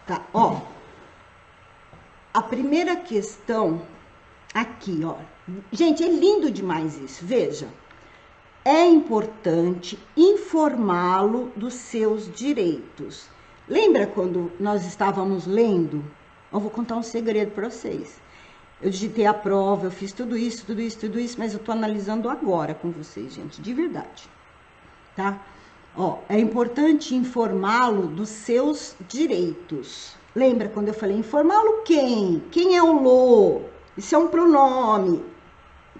Tá, ó. A primeira questão aqui, ó. Gente, é lindo demais isso, veja. É importante informá-lo dos seus direitos. Lembra quando nós estávamos lendo? Eu vou contar um segredo para vocês. Eu digitei a prova, eu fiz tudo isso, mas eu tô analisando agora com vocês, gente, de verdade. Tá? Ó, é importante informá-lo dos seus direitos. Lembra quando eu falei informá-lo quem? Quem é o lo? Isso é um pronome.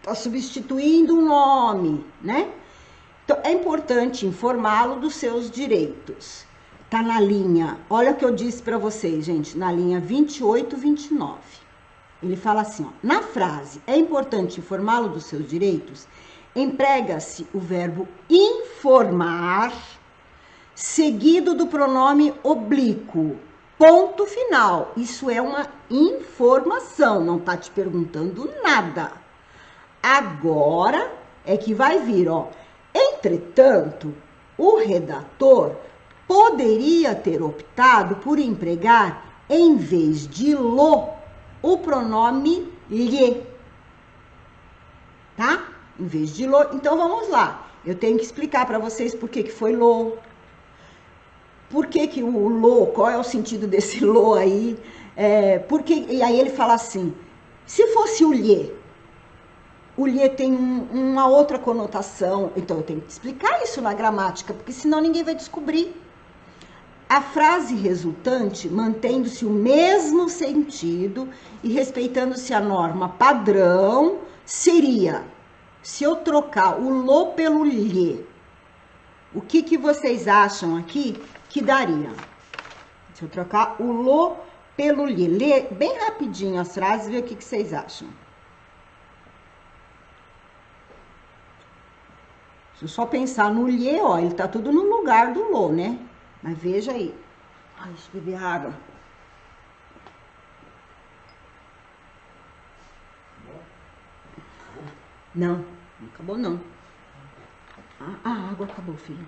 Tá substituindo um nome, né? Então, é importante informá-lo dos seus direitos. Tá na linha, olha o que eu disse para vocês, gente, na linha 28, 29. Ele fala assim, ó, na frase, é importante informá-lo dos seus direitos, emprega-se o verbo informar, seguido do pronome oblíquo. Ponto final. Isso é uma informação, não tá te perguntando nada. Agora é que vai vir, ó. Entretanto, o redator poderia ter optado por empregar, em vez de lo, o pronome lhe. Tá? Em vez de lo. Então, vamos lá. Eu tenho que explicar para vocês por que foi lo. Por que o lo, qual é o sentido desse lo aí? E aí ele fala assim, se fosse o lhe, o lhe tem uma outra conotação. Então eu tenho que explicar isso na gramática, porque senão ninguém vai descobrir. A frase resultante, mantendo-se o mesmo sentido e respeitando-se a norma padrão, seria, se eu trocar o lo pelo lhe, o que vocês acham aqui que daria? Se eu trocar o lo pelo lhe, lê bem rapidinho as frases e vê o que vocês acham. Se eu só pensar no lhe, ó, ele tá tudo no lugar do lo, né? Mas veja aí. Ai, deixa eu beber água. Não, não acabou não. A água acabou, filho.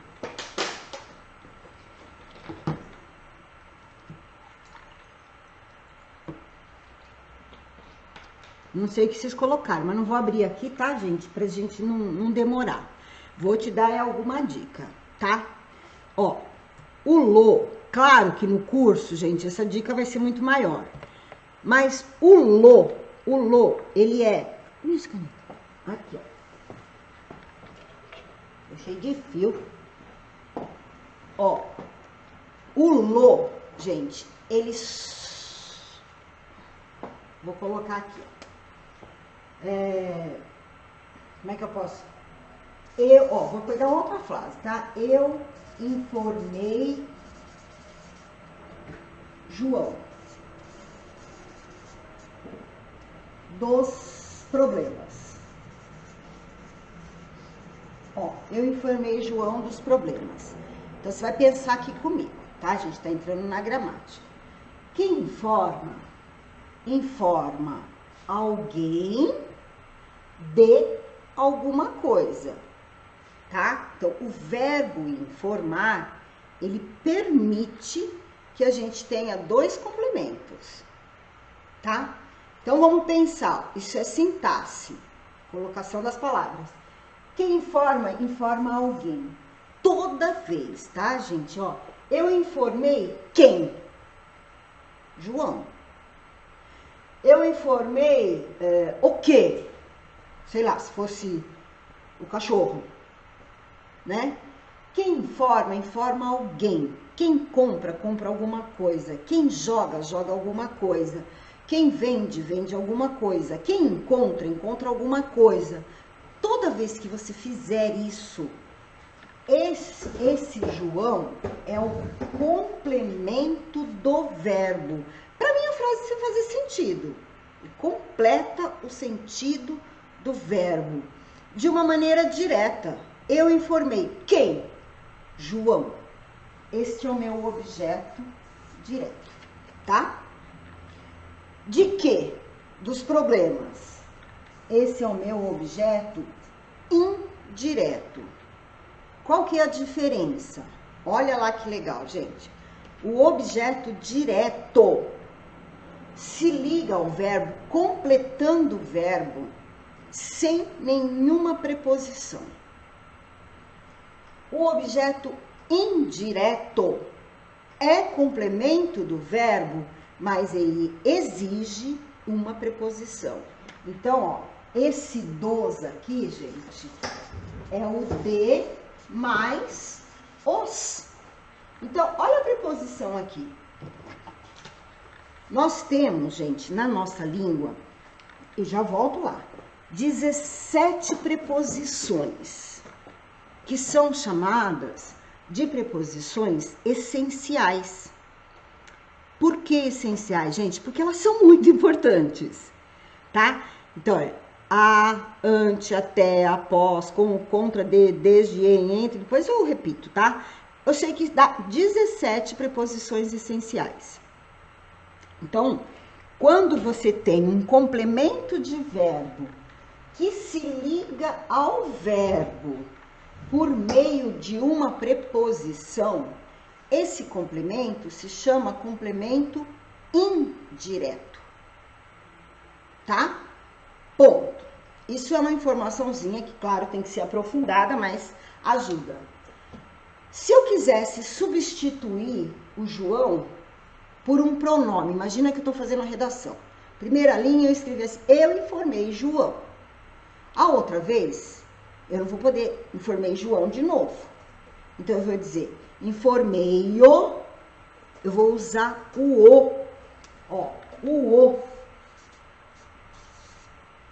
Não sei o que vocês colocaram, mas não vou abrir aqui, tá, gente? Pra gente não demorar. Vou te dar alguma dica, tá? Ó, o lo, claro que no curso, gente, essa dica vai ser muito maior. Mas o lo, ele é... Isso, caneta. Aqui, ó. Tô cheio de fio. Ó, o lo, gente, ele... Vou colocar aqui, ó. Como é que eu posso? Vou pegar outra frase, tá? Eu informei João dos problemas. Ó, eu informei João dos problemas. Então, você vai pensar aqui comigo, tá? A gente tá entrando na gramática. Quem informa alguém de alguma coisa, tá? Então, o verbo informar, ele permite que a gente tenha dois complementos, tá? Então, vamos pensar, isso é sintaxe, colocação das palavras. Quem informa alguém. Toda vez, tá, gente? Ó, eu informei quem? João. Eu informei o quê? Sei lá, se fosse o cachorro, né? Quem informa alguém. Quem compra alguma coisa. Quem joga alguma coisa. Quem vende alguma coisa. Quem encontra alguma coisa. Toda vez que você fizer isso, esse João é o complemento do verbo. Para mim, a frase vai fazer sentido. Completa o sentido do verbo de uma maneira direta. Eu informei quem? João. Este é o meu objeto direto, tá? De quê? Dos problemas. Esse é o meu objeto indireto. Qual que é a diferença? Olha lá que legal, gente. O objeto direto se liga ao verbo, completando o verbo, sem nenhuma preposição. O objeto indireto é complemento do verbo, mas ele exige uma preposição. Então, ó, esse dos aqui, gente, é o de mais os. Então, olha a preposição aqui. Nós temos, gente, na nossa língua, e já volto lá, 17 preposições, que são chamadas de preposições essenciais. Por que essenciais, gente? Porque elas são muito importantes, tá? Então, a, ante, até, após, com, contra, de, desde, em, entre, depois eu repito, tá? Eu sei que dá 17 preposições essenciais. Então, quando você tem um complemento de verbo que se liga ao verbo por meio de uma preposição, esse complemento se chama complemento indireto, tá? Ponto. Isso é uma informaçãozinha que, claro, tem que ser aprofundada, mas ajuda. Se eu quisesse substituir o João por um pronome, imagina que eu estou fazendo a redação. Primeira linha eu escrevi assim, eu informei João. A outra vez, eu não vou poder, informei João de novo. Então, eu vou dizer, informei-o, eu vou usar o, ó, o,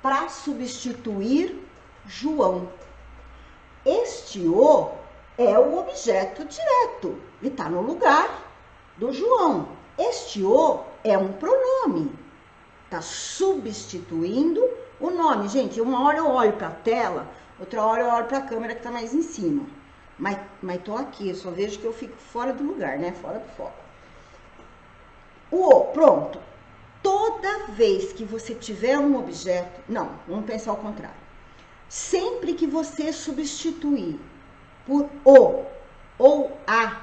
para substituir João. Este o é o objeto direto, ele está no lugar do João. Este o é um pronome, está substituindo o nome. Gente, uma hora eu olho para a tela, outra hora eu olho para a câmera que está mais em cima. Mas tô aqui, eu só vejo que eu fico fora do lugar, né? Fora do foco. O, pronto. Toda vez que você tiver um objeto... Não, vamos pensar ao contrário. Sempre que você substituir por o ou a,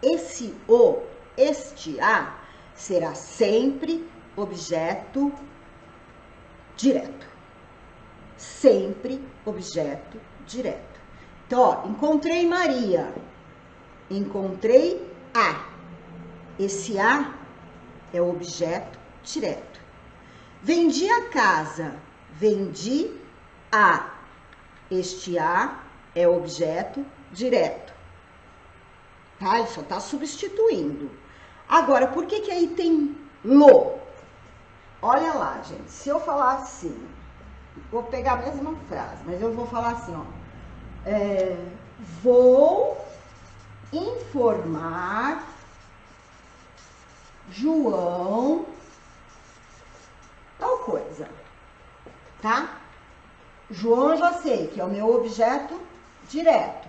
esse o, este a, será sempre objeto direto. Sempre objeto direto. Então, ó, encontrei Maria, encontrei a. Esse a é o objeto direto. Vendi a casa, vendi a. Este a é o objeto direto. Tá? Ele só tá substituindo. Agora, por que aí tem lo? Olha lá, gente, se eu falar assim, vou pegar a mesma frase, mas eu vou falar assim, ó. Vou informar João tal coisa, tá? João eu já sei que é o meu objeto direto.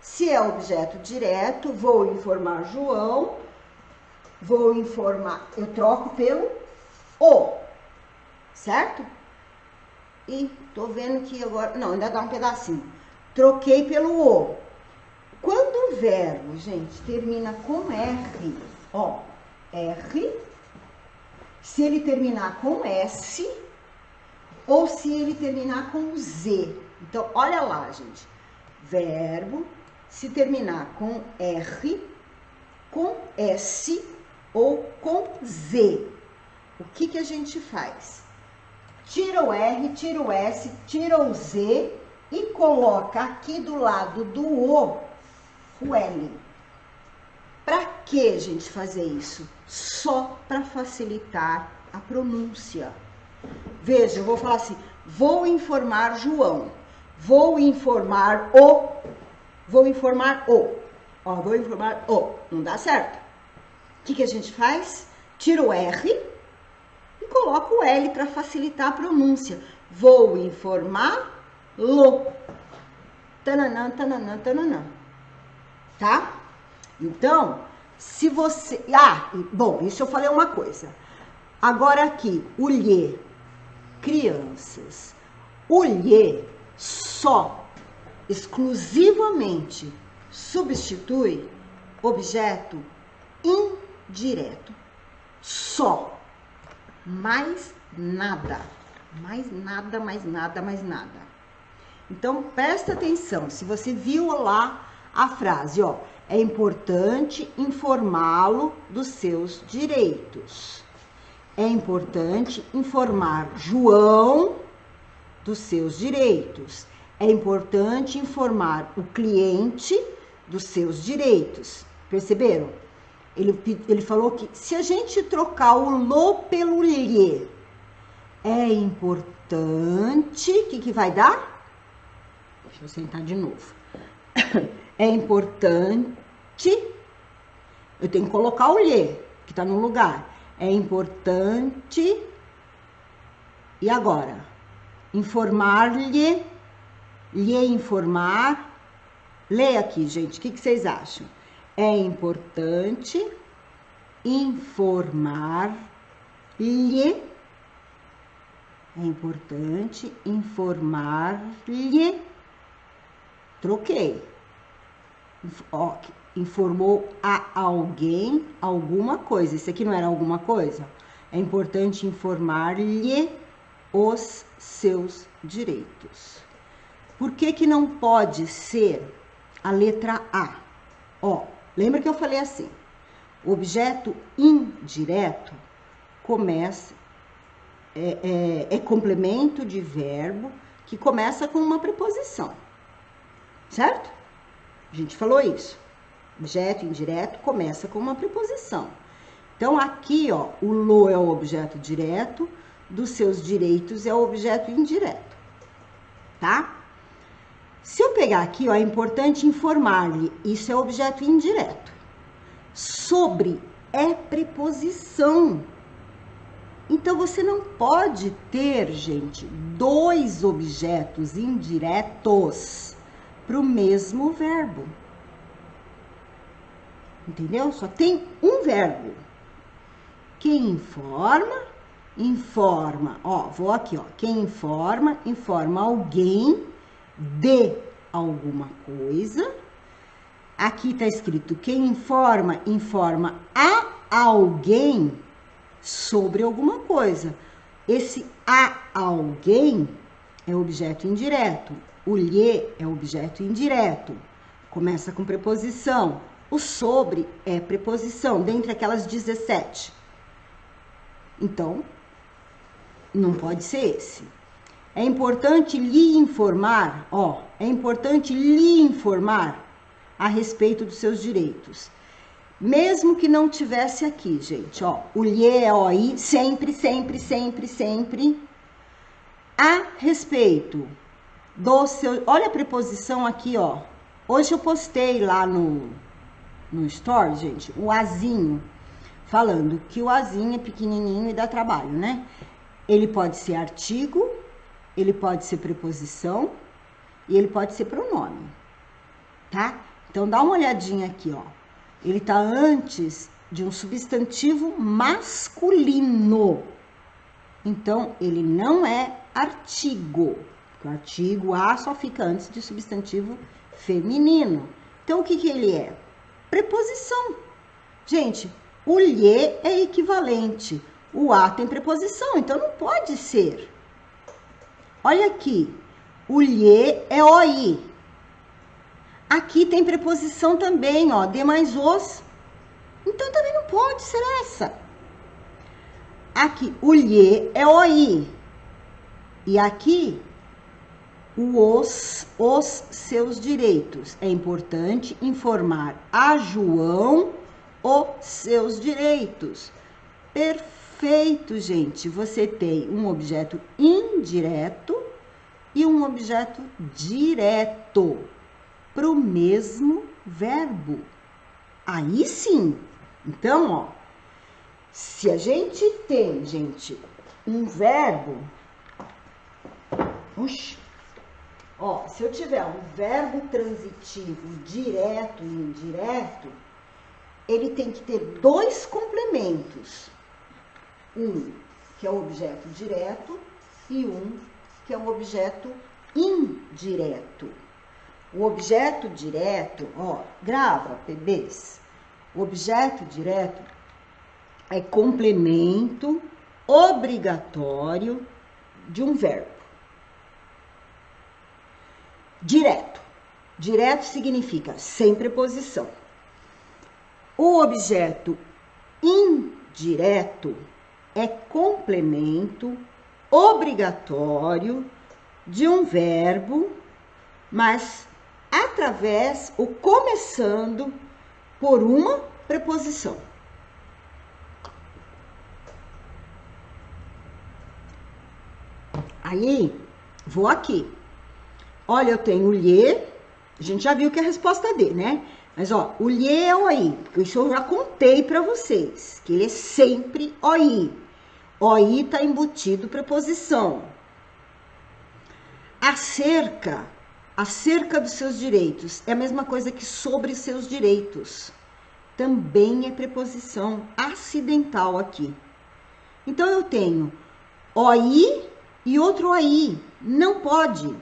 Se é objeto direto, vou informar João, vou informar, eu troco pelo o, certo? E tô vendo que agora, não, ainda dá um pedacinho. Troquei pelo o. Quando o verbo, gente, termina com R, ó, R, se ele terminar com S, ou se ele terminar com Z. Então, olha lá, gente. Verbo, se terminar com R, com S ou com Z. O que a gente faz? Tira o R, tira o S, tira o Z e coloca aqui do lado do o L. Para que, gente, fazer isso? Só para facilitar a pronúncia. Veja, eu vou falar assim, vou informar João, vou informar o, vou informar o. Ó, vou informar o. Não dá certo. O que a gente faz? Tira o R e coloca o L para facilitar a pronúncia. Vou informar lo. Tananã, tananã, tananã. Tá? Então, se você... bom, isso eu falei uma coisa. Agora aqui, o lhe, crianças. O lhe só, exclusivamente, substitui objeto indireto. Só. Mais nada. Mais nada, mais nada, mais nada. Então, presta atenção. Se você viu lá a frase, ó, é importante informá-lo dos seus direitos. É importante informar João dos seus direitos. É importante informar o cliente dos seus direitos. Perceberam? Ele falou que se a gente trocar o lo pelo lhe, é importante... O que vai dar? Deixa eu sentar de novo. É importante... Eu tenho que colocar o lhe, que tá no lugar. É importante... E agora? Informar-lhe... Lhe informar... Leia aqui, gente. O que vocês acham? É importante informar-lhe... É importante informar-lhe... Troquei. Ó, informou a alguém alguma coisa. Isso aqui não era alguma coisa? É importante informar-lhe os seus direitos. Por que não pode ser a letra A? Ó, lembra que eu falei assim? O objeto indireto começa... É complemento de verbo que começa com uma preposição, certo? A gente falou isso. Objeto indireto começa com uma preposição. Então, aqui, ó, o lo é o objeto direto, dos seus direitos é o objeto indireto, tá? Se eu pegar aqui, ó, é importante informar-lhe, isso é objeto indireto. Sobre é preposição. Então, você não pode ter, gente, dois objetos indiretos para o mesmo verbo. Entendeu? Só tem um verbo. Quem informa, informa. Ó, vou aqui, ó. Quem informa, informa alguém de alguma coisa. Aqui tá escrito quem informa, informa a alguém sobre alguma coisa. Esse a alguém é objeto indireto. O lhe é objeto indireto. Começa com preposição. O sobre é preposição, dentre aquelas 17. Então, não pode ser esse. É importante lhe informar, ó, é importante lhe informar a respeito dos seus direitos. Mesmo que não tivesse aqui, gente, ó, o lhe é OI, sempre, sempre, sempre, sempre, a respeito do seu... Olha a preposição aqui, ó. Hoje eu postei lá no Story, gente, o azinho, falando que o azinho é pequenininho e dá trabalho, né? Ele pode ser artigo, ele pode ser preposição e ele pode ser pronome, tá? Então, dá uma olhadinha aqui, ó. Ele tá antes de um substantivo masculino. Então, ele não é artigo. O artigo a só fica antes de substantivo feminino. Então, o que que ele é? Preposição. Gente, o lhe é equivalente. O a tem preposição, então não pode ser. Olha aqui. O lhe é OI. Aqui tem preposição também, ó. De mais os. Então também não pode ser essa. Aqui, o lhe é OI. E aqui, os seus direitos. É importante informar a João os seus direitos. Perfeito, gente. Você tem um objeto indireto e um objeto direto para o mesmo verbo. Aí sim. Então, ó, se a gente tem, gente, um verbo... Oxi. Ó, se eu tiver um verbo transitivo direto e indireto, ele tem que ter dois complementos. Um que é o objeto direto e um que é o objeto indireto. O objeto direto, ó, grava, bebês. O objeto direto é complemento obrigatório de um verbo. Direto. Direto significa sem preposição. O objeto indireto é complemento obrigatório de um verbo, mas através ou começando por uma preposição. Aí, vou aqui. Olha, eu tenho o lhe, a gente já viu que é a resposta D, né? Mas, ó, o lhe é OI. Isso eu já contei para vocês, que ele é sempre OI. OI tá embutido preposição. Acerca dos seus direitos. É a mesma coisa que sobre seus direitos. Também é preposição acidental aqui. Então, eu tenho OI e outro OI. Não pode.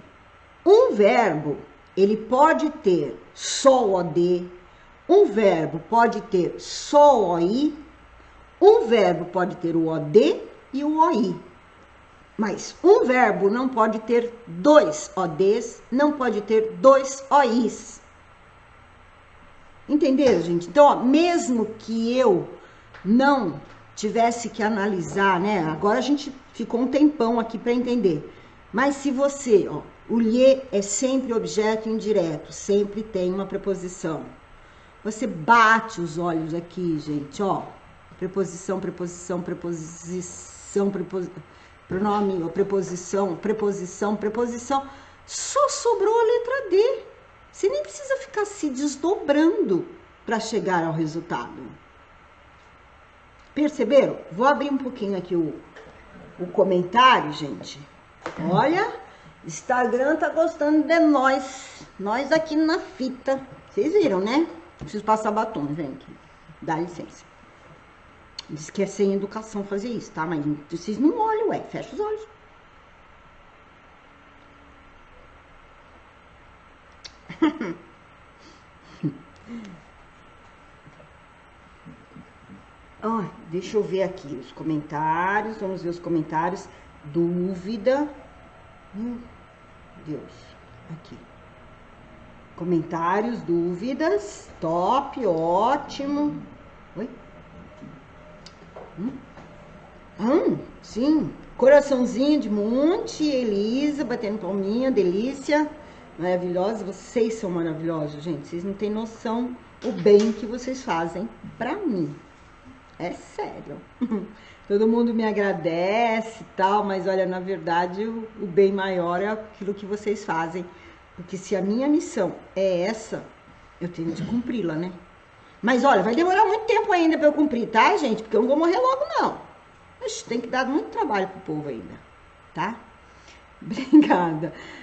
Um verbo, ele pode ter só o OD. Um verbo pode ter só o OI. Um verbo pode ter o OD e o OI. Mas um verbo não pode ter dois ODs, não pode ter dois OIs. Entenderam, gente? Então, ó, mesmo que eu não tivesse que analisar, né? Agora a gente ficou um tempão aqui para entender. Mas se você, ó, o lhe é sempre objeto indireto, sempre tem uma preposição. Você bate os olhos aqui, gente, ó. Preposição, preposição, preposição, pronome, ó, preposição, preposição, preposição. Só sobrou a letra D. Você nem precisa ficar se desdobrando para chegar ao resultado. Perceberam? Vou abrir um pouquinho aqui o comentário, gente. Olha, Instagram tá gostando de nós. Nós aqui na fita. Vocês viram, né? Preciso passar batom, gente. Dá licença. Diz que é sem educação fazer isso, tá? Mas vocês não olham, ué. Fecha os olhos. Ó, deixa eu ver aqui os comentários. Vamos ver os comentários. Dúvida. Deus. Aqui. Comentários, dúvidas. Top, ótimo. Oi? Sim. Coraçãozinho de monte. Elisa, batendo palminha. Delícia. Maravilhosa. Vocês são maravilhosos, gente. Vocês não têm noção o bem que vocês fazem pra mim. É sério. Todo mundo me agradece e tal, mas olha, na verdade, o bem maior é aquilo que vocês fazem. Porque se a minha missão é essa, eu tenho de cumpri-la, né? Mas olha, vai demorar muito tempo ainda pra eu cumprir, tá, gente? Porque eu não vou morrer logo, não. Mas tem que dar muito trabalho pro povo ainda, tá? Obrigada.